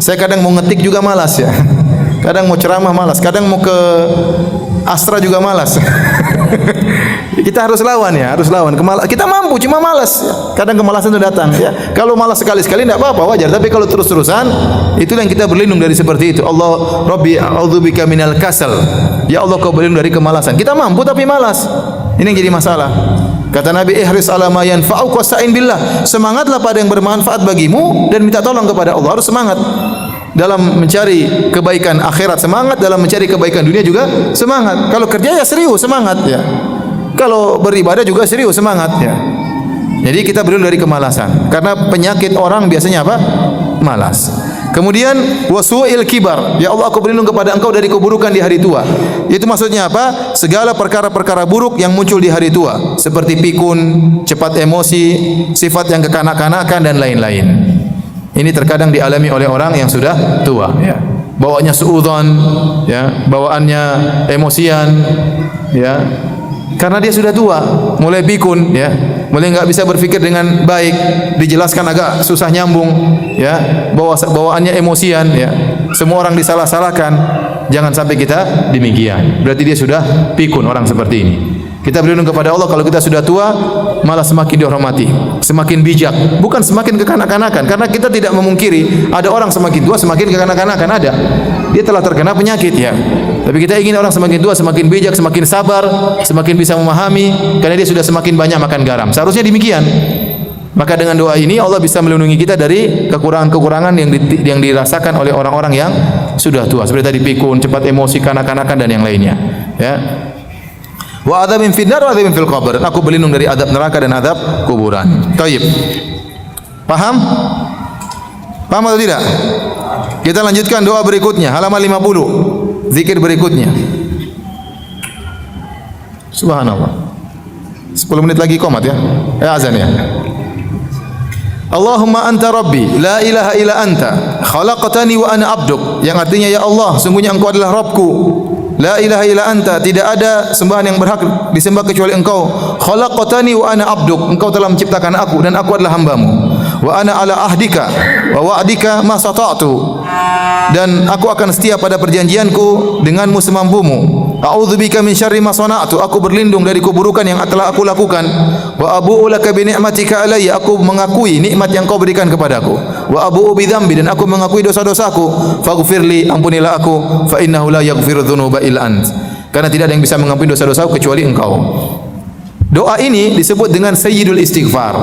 Saya kadang mau ngetik juga malas ya. Kadang mau ceramah malas, kadang mau ke Astra juga malas. Kita harus lawan ya, harus lawan. Kita mampu, cuma malas. Kadang kemalasan itu datang ya. Kalau malas sekali-sekali tidak apa-apa, wajar. Tapi kalau terus-terusan, itulah yang kita berlindung dari seperti itu. Allah, Rabbi a'udzubika minal kasal. Ya Allah, Kau berlindung dari kemalasan. Kita mampu tapi malas. Ini yang jadi masalah. Kata Nabi, ihris ala ma yanfa'uka wasta'in billah. Semangatlah pada yang bermanfaat bagimu dan minta tolong kepada Allah. Harus semangat dalam mencari kebaikan akhirat, semangat dalam mencari kebaikan dunia juga semangat. Kalau kerja ya serius, semangat ya. Kalau beribadah juga serius, semangat ya. Jadi kita berlindung dari kemalasan, karena penyakit orang biasanya apa? Malas. Kemudian wasu'il kibar. Ya Allah, aku berlindung kepada Engkau dari keburukan di hari tua. Itu maksudnya apa? Segala perkara-perkara buruk yang muncul di hari tua, seperti pikun, cepat emosi, sifat yang kekanak-kanakan dan lain-lain. Ini terkadang dialami oleh orang yang sudah tua ya. Bawaannya suudzon ya, bawaannya emosian ya. Karena dia sudah tua, mulai pikun ya, mulai enggak bisa berpikir dengan baik, dijelaskan agak susah nyambung ya, bawaannya emosian ya. Semua orang disalah-salahkan. Jangan sampai kita demikian. Berarti dia sudah pikun orang seperti ini. Kita berlindung kepada Allah kalau kita sudah tua, malah semakin dihormati, semakin bijak, bukan semakin kekanak-kanakan. Karena kita tidak memungkiri ada orang semakin tua semakin kekanak-kanakan, ada. Dia telah terkena penyakit ya. Tapi kita ingin orang semakin tua semakin bijak, semakin sabar, semakin bisa memahami, karena dia sudah semakin banyak makan garam. Seharusnya demikian. Maka dengan doa ini Allah bisa melindungi kita dari kekurangan-kekurangan yang dirasakan oleh orang-orang yang sudah tua. Seperti tadi pikun, cepat emosi, kanak-kanakan dan yang lainnya. Ya. Wa adzabin finnar wa adzabin fil qabr. Aku berlindung dari azab neraka dan azab kuburan. Baik. Paham? Paham atau tidak? Kita lanjutkan doa berikutnya, halaman 50. Zikir berikutnya. Subhanallah. 10 menit lagi qomat ya. Azan ya. Allahumma anta rabbi, la ilaha illa anta, khalaqtani wa ana abduk. Yang artinya ya Allah, sungguhnya Engkau adalah Rabbku. La ilaha illa anta, tidak ada sembahan yang berhak disembah kecuali Engkau. Khalaqtani wa ana abduk, Engkau telah menciptakan aku dan aku adalah hamba-Mu. Wa ana ala ahdika wa wa'dika ma sata'tu, dan aku akan setia pada perjanjianku denganmu semampumu. A'udzubika min syarri ma sana'tu, aku berlindung dari keburukan yang telah aku lakukan. Wa abu'u laka bi ni'matika alayya, aku mengakui nikmat yang Kau berikan kepadaku. Wa abu'u bi dzambi, dan aku mengakui dosa-dosaku. Faghfirli, ampunilah aku, fa innahu la yaghfiru dzunuba illa ant, karena tidak ada yang bisa mengampuni dosa-dosaku kecuali Engkau. Doa ini disebut dengan Sayyidul Istighfar.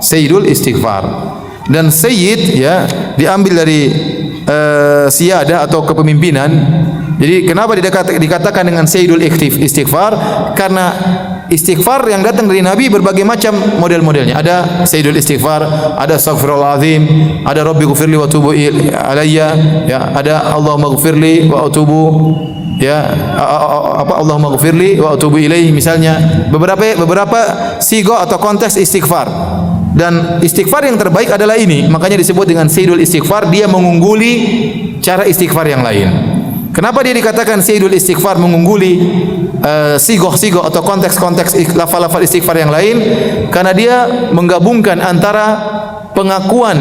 Sayyidul Istighfar. Dan Sayyid ya diambil dari siyadah atau kepemimpinan. Jadi kenapa dikatakan dengan Sayyidul Istighfar? Karena istighfar yang datang dari Nabi berbagai macam model-modelnya. Ada Sayyidul Istighfar, ada Astaghfirullahalazim, ada Rabbi ghfirli wa tubu alayya, ya, ada Allahumma ghfirli wa atubu, ya, apa Allahumma ghfirli wa atubu ilaihi misalnya. Beberapa sigo atau konteks istighfar. Dan istighfar yang terbaik adalah ini. Makanya disebut dengan sayyidul istighfar. Dia mengungguli cara istighfar yang lain. Kenapa dia dikatakan sayyidul istighfar, mengungguli sigoh-sigoh atau konteks-konteks lafal-lafal istighfar yang lain? Karena dia menggabungkan antara pengakuan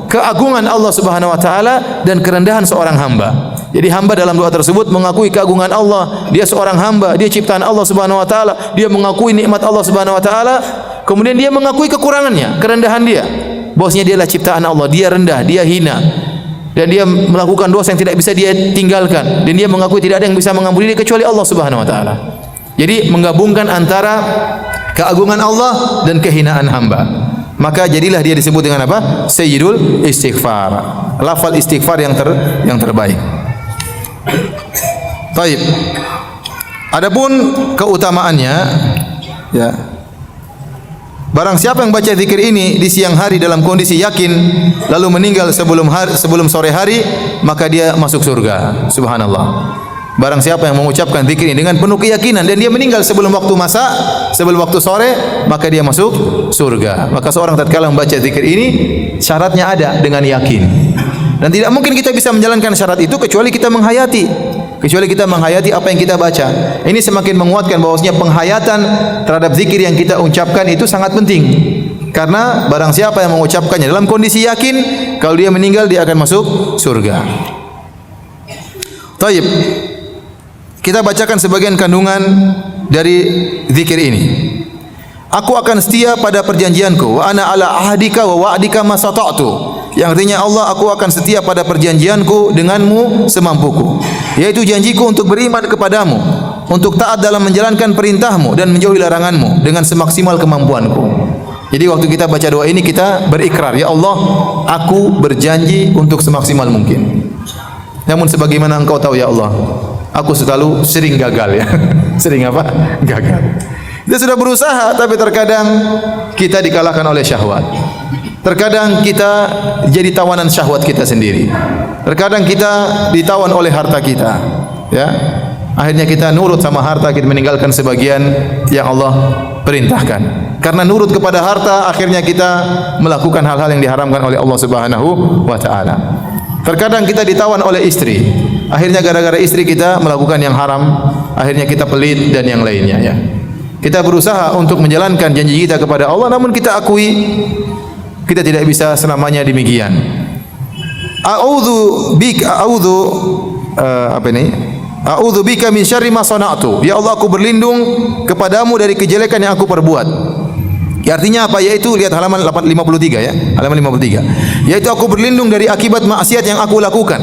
keagungan Allah Subhanahu wa taala dan kerendahan seorang hamba. Jadi hamba dalam doa tersebut mengakui keagungan Allah, dia seorang hamba, dia ciptaan Allah Subhanahu wa taala, dia mengakui nikmat Allah Subhanahu wa taala, kemudian dia mengakui kekurangannya, kerendahan dia. Bahwasanya dia adalah ciptaan Allah, dia rendah, dia hina. Dan dia melakukan dosa yang tidak bisa dia tinggalkan, dan dia mengakui tidak ada yang bisa mengampuni dia kecuali Allah Subhanahu wa taala. Jadi menggabungkan antara keagungan Allah dan kehinaan hamba. Maka jadilah dia disebut dengan apa? Sayyidul istighfar. Lafal istighfar yang terbaik. Baik. Adapun keutamaannya, ya. Barang siapa yang baca zikir ini di siang hari dalam kondisi yakin lalu meninggal sebelum sore hari, maka dia masuk surga. Subhanallah. Barang siapa yang mengucapkan zikir ini dengan penuh keyakinan dan dia meninggal sebelum waktu masa, sebelum waktu sore, maka dia masuk surga. Maka seorang tatkala membaca zikir ini syaratnya ada dengan yakin. Dan tidak mungkin kita bisa menjalankan syarat itu kecuali kita menghayati. Kecuali kita menghayati apa yang kita baca. Ini semakin menguatkan bahwasanya penghayatan terhadap zikir yang kita ucapkan itu sangat penting. Karena barang siapa yang mengucapkannya dalam kondisi yakin, kalau dia meninggal dia akan masuk surga. Taib. Kita bacakan sebagian kandungan dari zikir ini. Aku akan setia pada perjanjianku, wa ana ala ahdika wa wa'dika ma sata'tu. Yang artinya Allah, aku akan setia pada perjanjianku denganmu semampuku, yaitu janjiku untuk beriman kepadamu, untuk taat dalam menjalankan perintahmu dan menjauhi laranganmu dengan semaksimal kemampuanku. Jadi waktu kita baca doa ini kita berikrar, ya Allah, aku berjanji untuk semaksimal mungkin. Namun sebagaimana engkau tahu ya Allah, aku sering gagal ya. Sering apa? Gagal. Kita sudah berusaha tapi terkadang kita dikalahkan oleh syahwat. Terkadang kita jadi tawanan syahwat kita sendiri. Terkadang kita ditawan oleh harta kita, ya. Akhirnya kita nurut sama harta, kita meninggalkan sebagian yang Allah perintahkan. Karena nurut kepada harta, akhirnya kita melakukan hal-hal yang diharamkan oleh Allah Subhanahu wa taala. Terkadang kita ditawan oleh istri. Akhirnya gara-gara istri kita melakukan yang haram, akhirnya kita pelit dan yang lainnya, ya. Kita berusaha untuk menjalankan janji kita kepada Allah, namun kita akui kita tidak bisa selamanya demikian. A'udzu bika min syarri ma sana'tu. Ya Allah, aku berlindung kepadamu dari kejelekan yang aku perbuat. Ya, artinya apa? Yaitu lihat halaman 53 ya. Halaman 53. Yaitu aku berlindung dari akibat maksiat yang aku lakukan.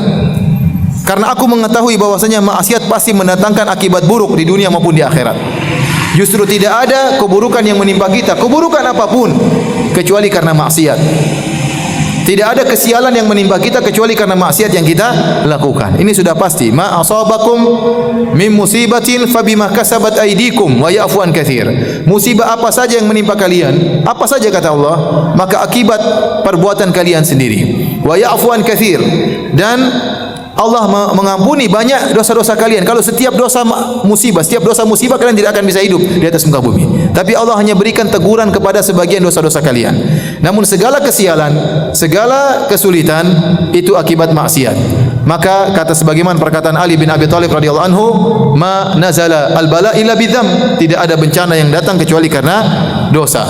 Karena aku mengetahui bahwasanya maksiat pasti mendatangkan akibat buruk di dunia maupun di akhirat. Justru tidak ada keburukan yang menimpa kita, keburukan apapun, kecuali karena maksiat. Tidak ada kesialan yang menimpa kita kecuali karena maksiat yang kita lakukan. Ini sudah pasti. Ma asabakum min musibatin fabima kasabat aydikum wa ya'fu an katsir. Musibah apa saja yang menimpa kalian, apa saja kata Allah, maka akibat perbuatan kalian sendiri. Wa ya'fu an katsir. Dan Allah mengampuni banyak dosa-dosa kalian. Kalau setiap dosa musibah kalian tidak akan bisa hidup di atas muka bumi. Tapi Allah hanya berikan teguran kepada sebagian dosa-dosa kalian. Namun segala kesialan, segala kesulitan itu akibat maksiat. Maka kata sebagaimana perkataan Ali bin Abi Thalib radhiyallahu anhu, ma nazala al-bala illa bidzam. Tidak ada bencana yang datang kecuali karena dosa.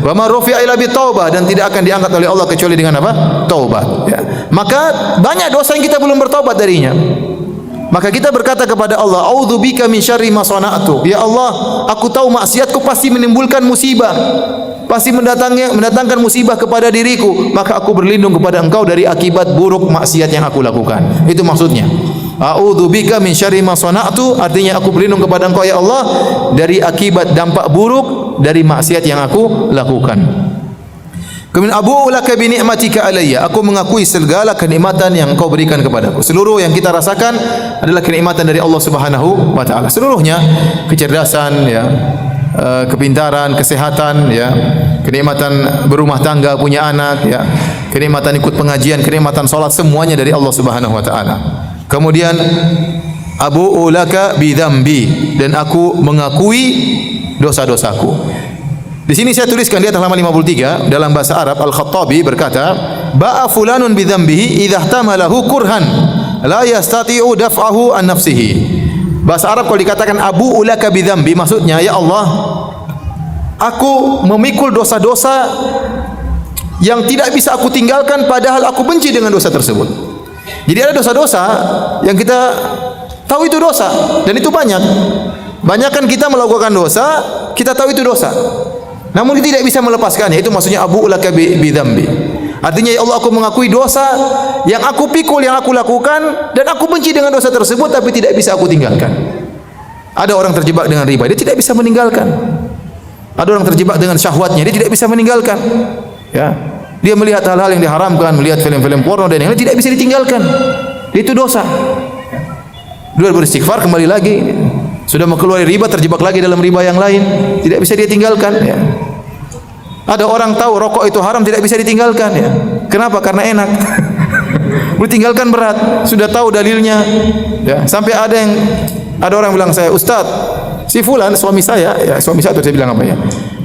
Wa ma rufi'a illa bitaubah, dan tidak akan diangkat oleh Allah kecuali dengan apa? Taubat, ya. Maka banyak dosa yang kita belum bertaubat darinya. Maka kita berkata kepada Allah, a'udzubika min syarri ma sana'tu. Ya Allah, aku tahu maksiatku pasti menimbulkan musibah, pasti mendatangkan musibah kepada diriku, maka aku berlindung kepada Engkau dari akibat buruk maksiat yang aku lakukan. Itu maksudnya. A'udzubika min syarri ma sana'tu, artinya aku berlindung kepada Engkau ya Allah dari akibat dampak buruk dari maksiat yang aku lakukan. Kemudian abu'u laka bi ni'matika alayya, aku mengakui segala kenikmatan yang Engkau berikan kepadaku. Seluruh yang kita rasakan adalah kenikmatan dari Allah Subhanahu wa taala. Seluruhnya, kecerdasan, ya, kepintaran, kesehatan, ya, kenikmatan berumah tangga, punya anak, ya, kenikmatan ikut pengajian, kenikmatan salat, semuanya dari Allah Subhanahu wa taala. Kemudian abu'u laka bi dzambi, dan aku mengakui dosa-dosaku. Di sini saya tuliskan di atas halaman 53 dalam bahasa Arab, Al-Khattabi berkata, ba'a fulanun bi dzambihi idza ihtamalahu kurhan la yastati'u daf'ahu an nafsihi. Bahasa Arab kalau dikatakan abu ulaka bi dzambi, maksudnya ya Allah, aku memikul dosa-dosa yang tidak bisa aku tinggalkan padahal aku benci dengan dosa tersebut. Jadi ada dosa-dosa yang kita tahu itu dosa dan itu banyak. Banyak kan kita melakukan dosa, kita tahu itu dosa, namun kita tidak bisa melepaskannya. Itu maksudnya abu ulaka bi dzambi. Artinya ya Allah, aku mengakui dosa yang aku pikul, yang aku lakukan, dan aku benci dengan dosa tersebut tapi tidak bisa aku tinggalkan. Ada orang terjebak dengan riba, dia tidak bisa meninggalkan. Ada orang terjebak dengan syahwatnya, dia tidak bisa meninggalkan. Ya, dia melihat hal-hal yang diharamkan, melihat film-film porno dan yang lain, tidak bisa ditinggalkan. Itu dosa. Dia beristighfar, kembali lagi. Sudah mau keluar riba, terjebak lagi dalam riba yang lain, tidak bisa dia tinggalkan. Ya. Ada orang tahu rokok itu haram, tidak bisa ditinggalkan. Ya. Kenapa? Karena enak. Ditinggalkan berat. Sudah tahu dalilnya. Ya. Sampai ada orang bilang saya, Ustaz, si fulan suami saya, ya suami saya, saya bilang apa ya?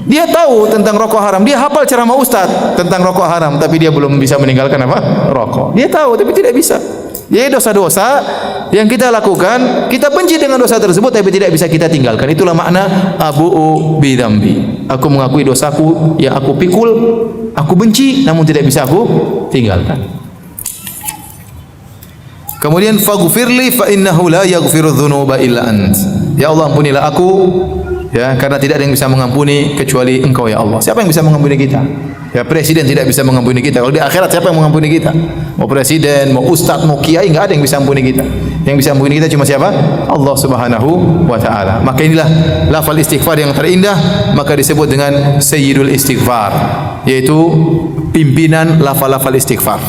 Dia tahu tentang rokok haram, dia hafal ceramah Ustaz tentang rokok haram, tapi dia belum bisa meninggalkan apa? Rokok. Dia tahu tapi tidak bisa. Jadi dosa-dosa yang kita lakukan, kita benci dengan dosa tersebut tapi tidak bisa kita tinggalkan. Itulah makna abu'u bi dzambi. Aku mengakui dosaku yang aku pikul, aku benci namun tidak bisa aku tinggalkan. Kemudian faghfirli fa innahu la yaghfiru dzunuba illa ant. Ya Allah, ampunilah aku, ya, karena tidak ada yang bisa mengampuni kecuali Engkau ya Allah. Siapa yang bisa mengampuni kita? Ya, presiden tidak bisa mengampuni kita. Kalau di akhirat siapa yang mengampuni kita? Mau presiden, mau ustaz, mau kiai, enggak ada yang bisa mengampuni kita. Yang bisa mengampuni kita cuma siapa? Allah Subhanahu wa taala. Maka inilah lafal istighfar yang terindah, maka disebut dengan sayyidul istighfar, yaitu pimpinan lafal-lafal istighfar.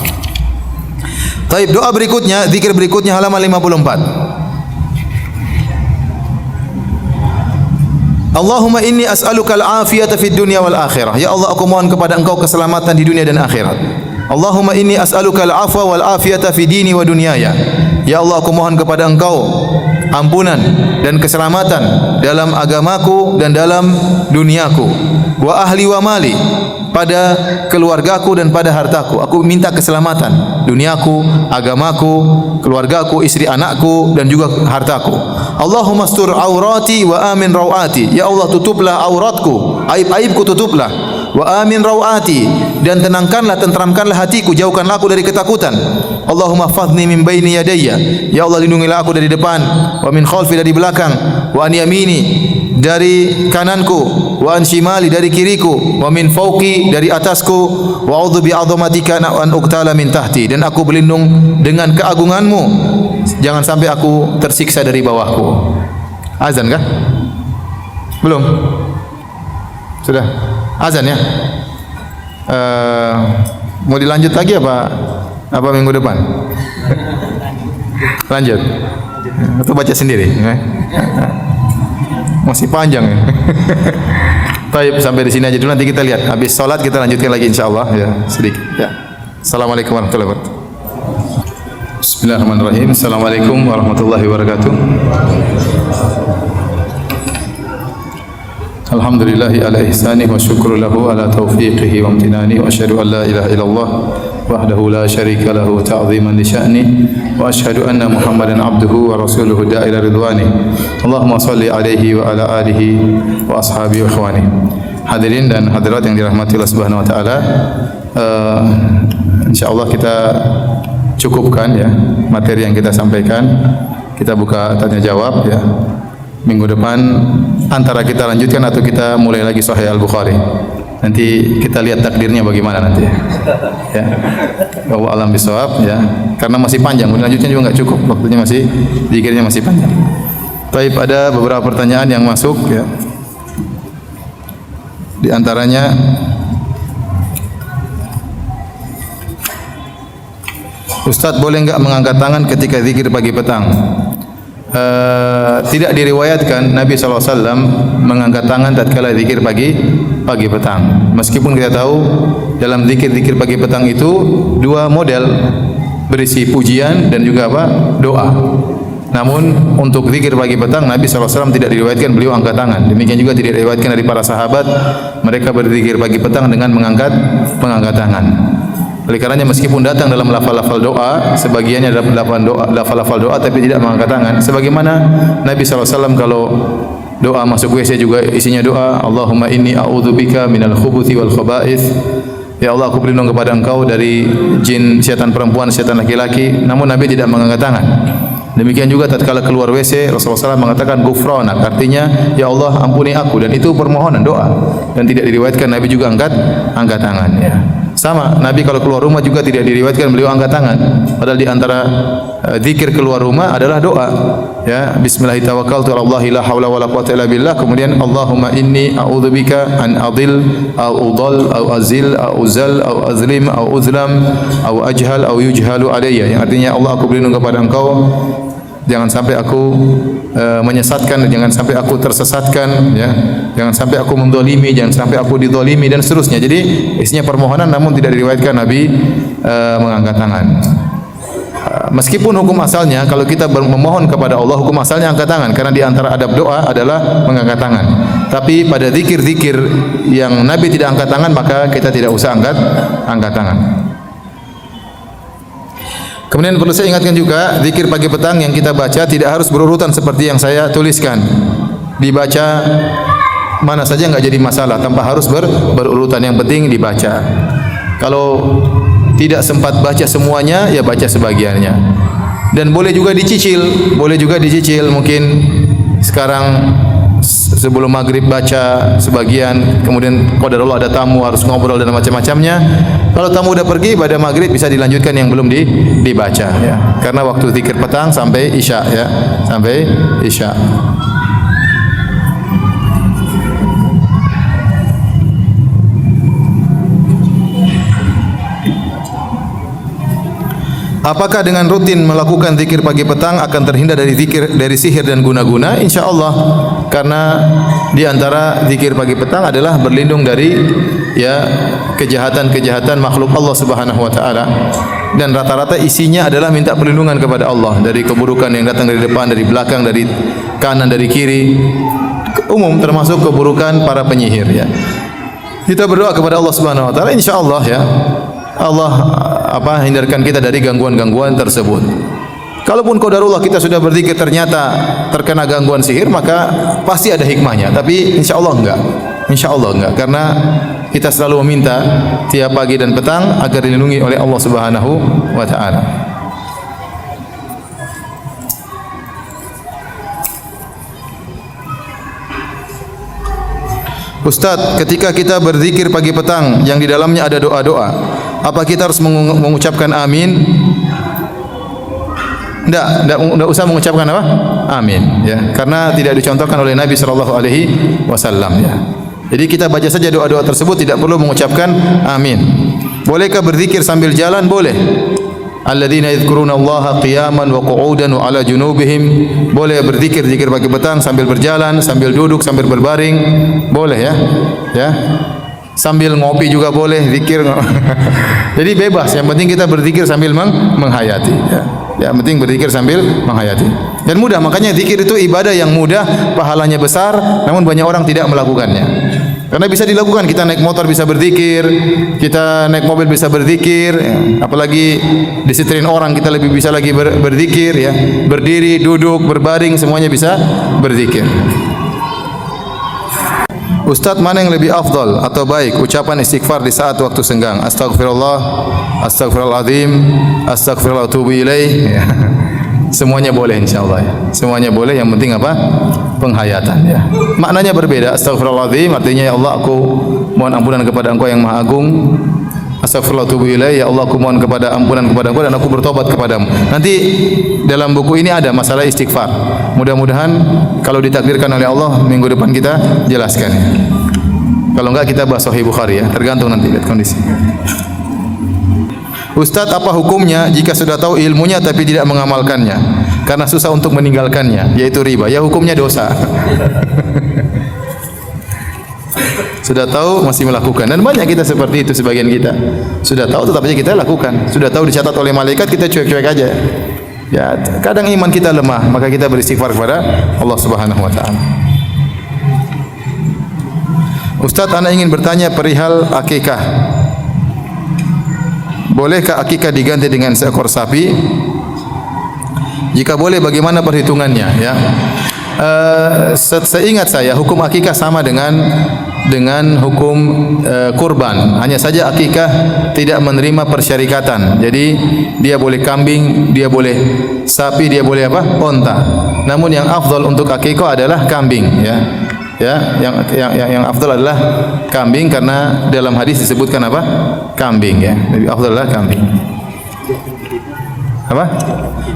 Taib, doa berikutnya, zikir berikutnya halaman 54. Allahumma inni as'aluka al-afiyata fid dunya wal akhirah. Ya Allah, aku mohon kepada Engkau keselamatan di dunia dan akhirat. Allahumma inni as'aluka al-afwa wal afiyata fi dini wa dunyaya. Ya Allah, aku mohon kepada Engkau ampunan dan keselamatan dalam agamaku dan dalam duniaku. Wa ahli wa mali, pada keluargaku dan pada hartaku. Aku minta keselamatan duniaku, agamaku, keluargaku, istri anakku dan juga hartaku. Allahumma astur aurati wa amin rawati. Ya Allah, tutuplah auratku, aib-aibku tutuplah. Wa amin rawati, dan tenangkanlah, tentramkanlah hatiku, jauhkanlah aku dari ketakutan. Allahumma fadni min baini yadayya. Ya Allah, lindungilah aku dari depan, wa min khalfi, dari belakang, wa an yamini, dari kananku, wa an shimali, dari kiriku, wa min fauqi, dari atasku, wa a'udzu bi 'azamatika an uqtala min tahti, dan aku berlindung dengan keagunganmu, jangan sampai aku tersiksa dari bawahku. Azan kah? Belum? Sudah? Azan ya? Mau dilanjut lagi apa minggu depan? Lanjut? Atau baca sendiri? Masih panjang ya. Baik, sampai di sini aja dulu, nanti kita lihat. Habis salat kita lanjutkan lagi insyaallah ya, sedikit ya. Assalamualaikum warahmatullahi wabarakatuh. Bismillahirrahmanirrahim. Assalamualaikum warahmatullahi wabarakatuh. Alhamdulillahi ala ihsanih wa syukru lahu ala taufiqihi wa amtinani wa asyhadu an la ilaha illallah wahdahu la syarika lahu ta'ziman li sya'ni wa asyhadu anna Muhammadan abduhu wa rasuluhu da'ila ridwani. Allahumma salli alaihi wa ala alihi wa ashabihi wa ikhwani. Hadirin dan hadirat yang dirahmati Allah Subhanahu wa taala, insyaallah kita cukupkan ya materi yang kita sampaikan. Kita buka tanya jawab ya. Minggu depan antara kita lanjutkan atau kita mulai lagi Sahih Al-Bukhari. Nanti kita lihat takdirnya bagaimana nanti ya. Ya. Wallahu a'lam bishawab ya. Karena masih panjang, lanjutnya juga enggak cukup. Waktunya masih, zikirnya masih panjang. Baik, ada beberapa pertanyaan yang masuk ya. Di antaranya Ustaz, boleh enggak mengangkat tangan ketika zikir pagi petang? Tidak diriwayatkan Nabi SAW mengangkat tangan tatkala zikir pagi petang. Meskipun kita tahu dalam zikir pagi petang itu dua model, berisi pujian dan juga doa. Namun untuk zikir pagi petang Nabi SAW tidak diriwayatkan beliau angkat tangan. Demikian juga tidak diriwayatkan dari para sahabat mereka berzikir pagi petang dengan mengangkat tangan. Oleh karenanya meskipun datang dalam lafal-lafal doa, sebagiannya dalam lafal-lafal doa tapi tidak mengangkat tangan. Sebagaimana Nabi SAW kalau doa masuk WC juga isinya doa, Allahumma inni a'udzubika minal khubuthi wal khaba'ith. Ya Allah, aku berlindung kepada Engkau dari jin, setan perempuan, setan laki-laki. Namun Nabi tidak mengangkat tangan. Demikian juga tatkala keluar WC, Rasulullah SAW mengatakan ghufranak, artinya ya Allah ampuni aku, dan itu permohonan doa. Dan tidak diriwayatkan Nabi juga angkat tangan ya. Sama, Nabi kalau keluar rumah juga tidak diriwayatkan beliau angkat tangan. Padahal di antara zikir keluar rumah adalah doa. Ya, bismillahirrahmanirrahim. Allahi la haula wala quwwata illa billah. Kemudian Allahumma inni a'udzubika an adil au udall au azil au uzal au azlim au uzlam au ajhal au yujhalu alayya. Yang artinya Allah, aku berlindung kepada Engkau jangan sampai aku menyesatkan, jangan sampai aku tersesatkan, ya. Jangan sampai aku mendolimi, jangan sampai aku didolimi dan seterusnya. Jadi isinya permohonan, namun tidak diriwayatkan Nabi mengangkat tangan. Meskipun hukum asalnya kalau kita memohon kepada Allah, hukum asalnya angkat tangan, karena di antara adab doa adalah mengangkat tangan. Tapi pada zikir-zikir yang Nabi tidak angkat tangan, maka kita tidak usah angkat tangan. Kemudian perlu saya ingatkan juga, zikir pagi petang yang kita baca tidak harus berurutan seperti yang saya tuliskan. Dibaca mana saja enggak jadi masalah, tanpa harus berurutan, yang penting dibaca. Kalau tidak sempat baca semuanya, ya baca sebagiannya. Dan boleh juga dicicil, mungkin sekarang sebelum maghrib baca sebagian, kemudian qadarullah ada tamu harus ngobrol dan macam-macamnya. Kalau tamu udah pergi, pada maghrib bisa dilanjutkan yang belum dibaca ya. Karena waktu zikir petang sampai isya ya, sampai isya. Apakah dengan rutin melakukan zikir pagi petang akan terhindar dari sihir dan guna-guna? Insyaallah, karena di antara zikir pagi petang adalah berlindung dari ya kejahatan-kejahatan makhluk Allah Subhanahu wa taala, dan rata-rata isinya adalah minta perlindungan kepada Allah dari keburukan yang datang dari depan, dari belakang, dari kanan, dari kiri, umum termasuk keburukan para penyihir ya. Kita berdoa kepada Allah Subhanahu wa taala, insyaallah ya Allah hindarkan kita dari gangguan-gangguan tersebut. Kalaupun qadarullah kita sudah berzikir ternyata terkena gangguan sihir, maka pasti ada hikmahnya. Tapi insyaallah enggak, karena kita selalu meminta tiap pagi dan petang agar dilindungi oleh Allah Subhanahu wa taala. Ustaz, ketika kita berzikir pagi petang yang di dalamnya ada doa-doa, apa kita harus mengucapkan amin? Tidak usah mengucapkan apa? Amin ya, karena tidak dicontohkan oleh Nabi sallallahu alaihi wasallam ya. Jadi kita baca saja doa-doa tersebut, tidak perlu mengucapkan amin. Bolehkah berzikir sambil jalan? Boleh. Alladzina yadhkuruna Allaha qiyaman wa qu'udan wa 'ala junubihim. Boleh berzikir pagi petang sambil berjalan, sambil duduk, sambil berbaring, boleh ya. Ya. Sambil ngopi juga boleh zikir. Jadi bebas, yang penting kita berzikir sambil menghayati ya. Yang penting berzikir sambil menghayati. Dan mudah, makanya zikir itu ibadah yang mudah, pahalanya besar, namun banyak orang tidak melakukannya. Karena bisa dilakukan, kita naik motor bisa berzikir, kita naik mobil bisa berzikir, ya. Apalagi disetirin orang kita lebih bisa lagi berzikir ya. Berdiri, duduk, berbaring semuanya bisa berzikir. Ustaz, mana yang lebih afdal atau baik ucapan istighfar di saat waktu senggang? Astagfirullah, astagfirullahaladzim, astagfirullah tubu ilaih ya. Semuanya boleh insyaallah ya. Semuanya boleh, yang penting apa? Penghayatan ya. Maknanya berbeda. Astagfirullahaladzim artinya ya Allah, aku mohon ampunan kepada Engkau yang Maha Agung. Astagfirullah tubu ilaih, ya Allah, aku mohon kepada ampunan kepada Engkau dan aku bertobat kepadamu. Nanti dalam buku ini ada masalah istighfar. Mudah-mudahan kalau ditakdirkan oleh Allah minggu depan kita jelaskan. Kalau enggak kita bahas Sahih Bukhari ya, tergantung nanti lihat kondisi. Ustaz, apa hukumnya jika sudah tahu ilmunya tapi tidak mengamalkannya karena susah untuk meninggalkannya, yaitu riba? Ya, hukumnya dosa. Sudah tahu masih melakukan, dan banyak kita seperti itu. Sebagian kita sudah tahu tetap aja kita lakukan. Sudah tahu dicatat oleh malaikat, kita cuek-cuek aja. Ya, kadang iman kita lemah, maka kita beristighfar kepada Allah Subhanahu wa taala. Ustaz, ana ingin bertanya perihal akikah. Bolehkah akikah diganti dengan seekor sapi? Jika boleh, bagaimana perhitungannya? Ya, seingat saya hukum akikah sama dengan hukum kurban. Hanya saja akikah tidak menerima persyarikatan. Jadi dia boleh kambing, dia boleh sapi, dia boleh apa? Onta. Namun yang afdal untuk akikah adalah kambing, ya. Ya, yang afdal adalah kambing karena dalam hadis disebutkan apa? Kambing, ya. Lebih afdal adalah kambing. Apa?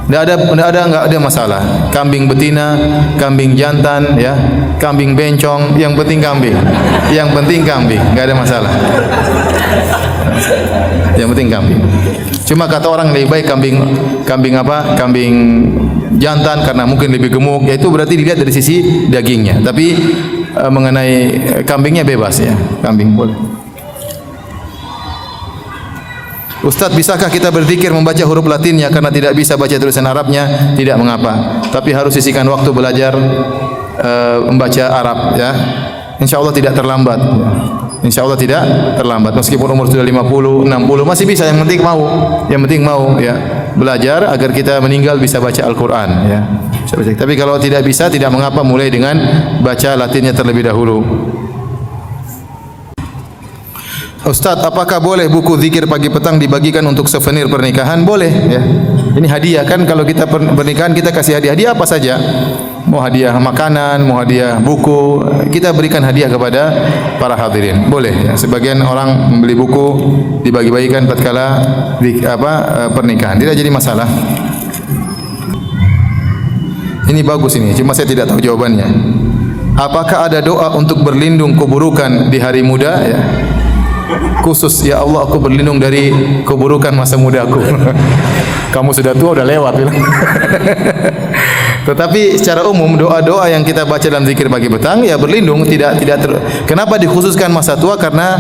Enggak ada masalah. Kambing betina, kambing jantan, ya, kambing bencong, yang penting kambing. Yang penting kambing, enggak ada masalah. Yang penting kambing. Cuma kata orang lebih baik kambing apa? Kambing jantan karena mungkin lebih gemuk, ya itu berarti dilihat dari sisi dagingnya. Tapi mengenai kambingnya bebas, ya. Kambing boleh. Ustaz, bisakah kita berzikir membaca huruf Latinnya karena tidak bisa baca tulisan Arabnya? Tidak mengapa, tapi harus sisihkan waktu belajar membaca Arab, ya. Insyaallah tidak terlambat. Insyaallah tidak terlambat. Meskipun umur sudah 50, 60 masih bisa, yang penting mau. Yang penting mau, ya. Belajar agar kita meninggal bisa baca Al-Qur'an, ya. Tapi kalau tidak bisa, tidak mengapa, mulai dengan baca Latinnya terlebih dahulu. Ustaz, apakah boleh buku zikir pagi petang dibagikan untuk souvenir pernikahan? Boleh, ya. Ini hadiah kan, kalau kita pernikahan kita kasih hadiah apa saja. Mau hadiah makanan, mau hadiah buku, kita berikan hadiah kepada para hadirin. Boleh, ya. Sebagian orang membeli buku dibagi-bagikan tatkala pernikahan. Tidak jadi masalah. Ini bagus ini, cuma saya tidak tahu jawabannya. Apakah ada doa untuk berlindung keburukan di hari muda, ya? Khusus, ya Allah, aku berlindung dari keburukan masa mudaku. Kamu sudah tua, udah lewat. Tetapi secara umum doa-doa yang kita baca dalam zikir pagi petang, ya berlindung, kenapa dikhususkan masa tua? Karena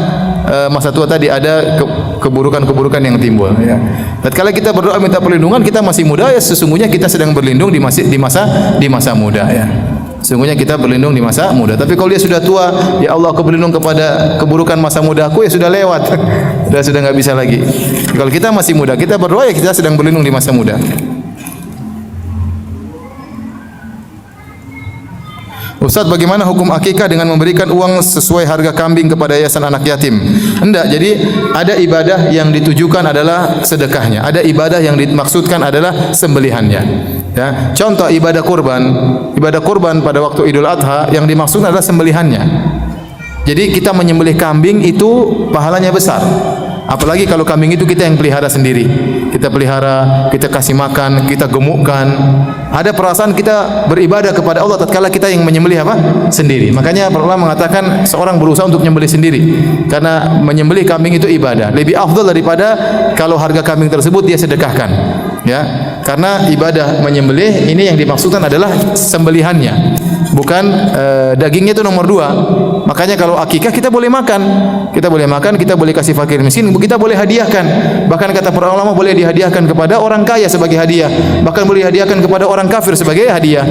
masa tua tadi ada keburukan-keburukan yang timbul, ya. Tatkala kita berdoa minta perlindungan, kita masih muda, ya sesungguhnya kita sedang berlindung di masa muda, ya. Sesungguhnya kita berlindung di masa muda. Tapi kalau dia sudah tua, ya Allah, aku berlindung kepada keburukan masa muda aku, ya sudah lewat. Sudah enggak bisa lagi. Kalau kita masih muda, kita berdoa, ya kita sedang berlindung di masa muda. Ustaz, bagaimana hukum akikah dengan memberikan uang sesuai harga kambing kepada yayasan anak yatim? Enggak, jadi ada ibadah yang ditujukan adalah sedekahnya, ada ibadah yang dimaksudkan adalah sembelihannya. Ya, contoh ibadah kurban pada waktu Idul Adha yang dimaksudkan adalah sembelihannya. Jadi kita menyembelih kambing itu pahalanya besar. Apalagi kalau kambing itu kita yang pelihara sendiri. Kita pelihara, kita kasih makan, kita gemukkan. Ada perasaan kita beribadah kepada Allah tatkala kita yang menyembelih apa? Sendiri. Makanya para ulama mengatakan seorang berusaha untuk menyembelih sendiri. Karena menyembelih kambing itu ibadah. Lebih afdal daripada kalau harga kambing tersebut dia sedekahkan. Ya, karena ibadah menyembelih ini yang dimaksudkan adalah sembelihannya, bukan dagingnya itu nomor 2. Makanya kalau akikah kita boleh makan, kita boleh kasih fakir miskin, kita boleh hadiahkan. Bahkan kata para ulama boleh dihadiahkan kepada orang kaya sebagai hadiah, bahkan boleh dihadiahkan kepada orang kafir sebagai hadiah.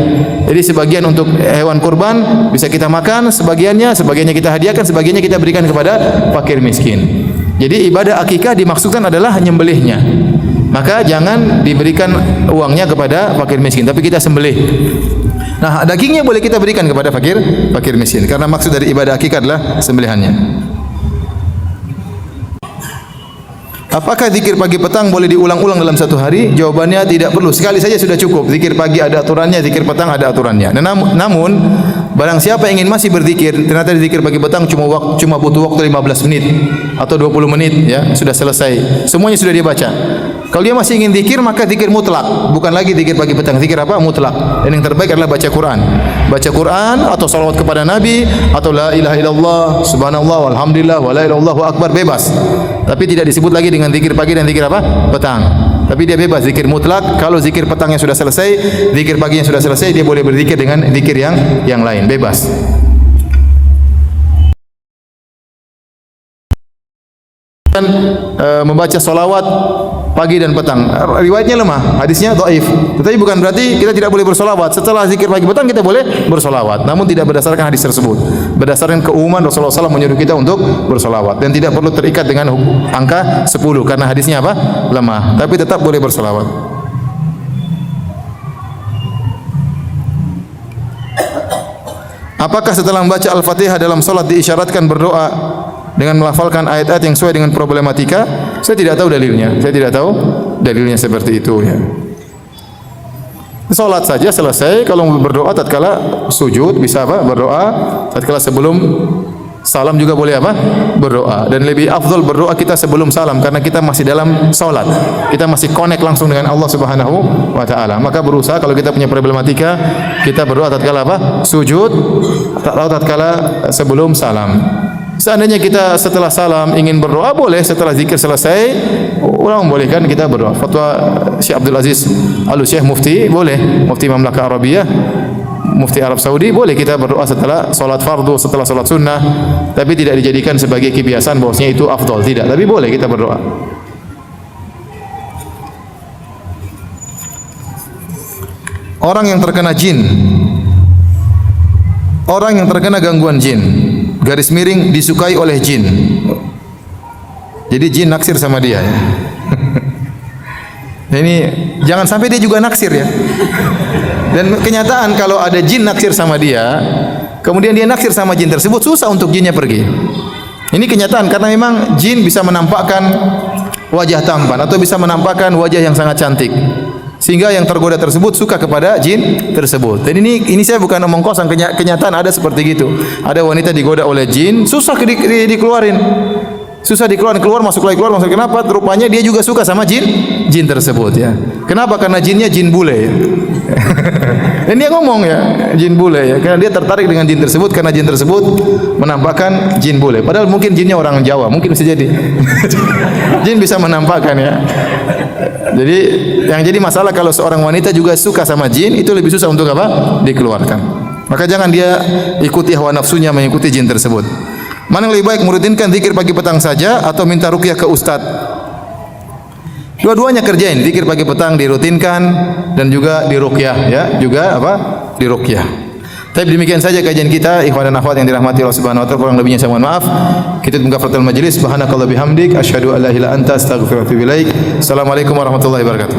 Jadi sebagian untuk hewan kurban bisa kita makan, sebagiannya kita hadiahkan, sebagiannya kita berikan kepada fakir miskin. Jadi ibadah akikah dimaksudkan adalah nyembelihnya. Maka jangan diberikan uangnya kepada fakir miskin, tapi kita sembelih. Nah, dagingnya boleh kita berikan kepada fakir miskin, karena maksud dari ibadah akikah adalah sembelihannya. Apakah zikir pagi petang boleh diulang-ulang dalam satu hari? Jawabannya tidak perlu, sekali saja sudah cukup. Zikir pagi ada aturannya, zikir petang ada aturannya. Namun barang siapa ingin masih berzikir, ternyata zikir pagi petang cuma butuh waktu 15 menit atau 20 menit, ya, sudah selesai. Semuanya sudah dia baca. Kalau dia masih ingin zikir, maka zikir mutlak, bukan lagi zikir pagi petang. Zikir apa? Mutlak. Dan yang terbaik adalah baca Quran. Baca Quran atau salawat kepada Nabi atau la ilaha illallah, subhanallah, walhamdulillah, wa la ilaha illallahu akbar, bebas. Tapi tidak disebut lagi dengan zikir pagi dan zikir apa? Petang. Tapi dia bebas zikir mutlak. Kalau zikir petangnya sudah selesai, zikir paginya sudah selesai, dia boleh berzikir dengan zikir yang lain, bebas. Membaca solawat pagi dan petang. Riwayatnya lemah, hadisnya dhaif. Tetapi bukan berarti kita tidak boleh bersolawat. Setelah zikir pagi petang kita boleh bersolawat, namun tidak berdasarkan hadis tersebut. Berdasarkan keumuman Rasulullah SAW menyuruh kita untuk bersolawat dan tidak perlu terikat dengan angka 10 karena hadisnya apa? Lemah. Tapi tetap boleh bersolawat. Apakah setelah membaca Al-Fatihah dalam salat diisyaratkan berdoa dengan melafalkan ayat-ayat yang sesuai dengan problematika? Saya tidak tahu dalilnya. Saya tidak tahu dalilnya seperti itu ya. Salat saja selesai, kalau berdoa tatkala sujud bisa apa? Berdoa. Tatkala sebelum salam juga boleh apa? Berdoa. Dan lebih afdal berdoa kita sebelum salam karena kita masih dalam salat. Kita masih connect langsung dengan Allah Subhanahu wa taala. Maka berusaha kalau kita punya problematika, kita berdoa tatkala apa? Sujud atau tatkala sebelum salam. Seandainya kita setelah salam ingin berdoa boleh, setelah zikir selesai ulama membolehkan kita berdoa. Fatwa Syekh Abdul Aziz Al-Syekh Mufti boleh, Mufti Mamlakah Arabiyah, Mufti Arab Saudi, boleh kita berdoa setelah salat fardu, setelah salat sunnah, tapi tidak dijadikan sebagai kebiasaan bahwasanya itu afdal, tidak, tapi boleh kita berdoa. Orang yang terkena jin, orang yang terkena gangguan jin, garis miring disukai oleh jin. Jadi jin naksir sama dia ya. Ini jangan sampai dia juga naksir ya. Dan kenyataan kalau ada jin naksir sama dia, kemudian dia naksir sama jin tersebut, susah untuk jinnya pergi. Ini kenyataan karena memang jin bisa menampakkan wajah tampan atau bisa menampakkan wajah yang sangat cantik. Sehingga yang tergoda tersebut suka kepada jin tersebut. Dan ini saya bukan omong kosong, kenyataan ada seperti gitu. Ada wanita digoda oleh jin, susah dikeluarin. Susah dikeluarin, keluar masuk lagi keluar masuk. Kenapa? Rupanya dia juga suka sama jin tersebut ya. Kenapa? Karena jinnya jin bule ya. Dan dia ngomong ya, jin bule ya. Karena dia tertarik dengan jin tersebut karena jin tersebut menampakkan jin bule. Padahal mungkin jinnya orang Jawa, mungkin bisa jadi. Jin bisa menampakkan ya. Jadi yang jadi masalah kalau seorang wanita juga suka sama jin, itu lebih susah untuk apa? Dikeluarkan. Maka jangan dia ikuti hawa nafsunya mengikuti jin tersebut. Mana yang lebih baik, merutinkan zikir pagi petang saja atau minta ruqyah ke ustaz? Dua-duanya kerjain, zikir pagi petang dirutinkan dan juga diruqyah ya, juga apa? Diruqyah. Tapi demikian saja kajian kita, ikhwan dan akhwat yang dirahmati Allah Subhanahu wa taala. Kurang lebihnya saya mohon maaf. Kita tunggu kafaratul majelis. Subhanakallah bihamdik, asyhadu an la ilaha illa anta, astaghfiruka wa atubu ilaik. Assalamualaikum warahmatullahi wabarakatuh.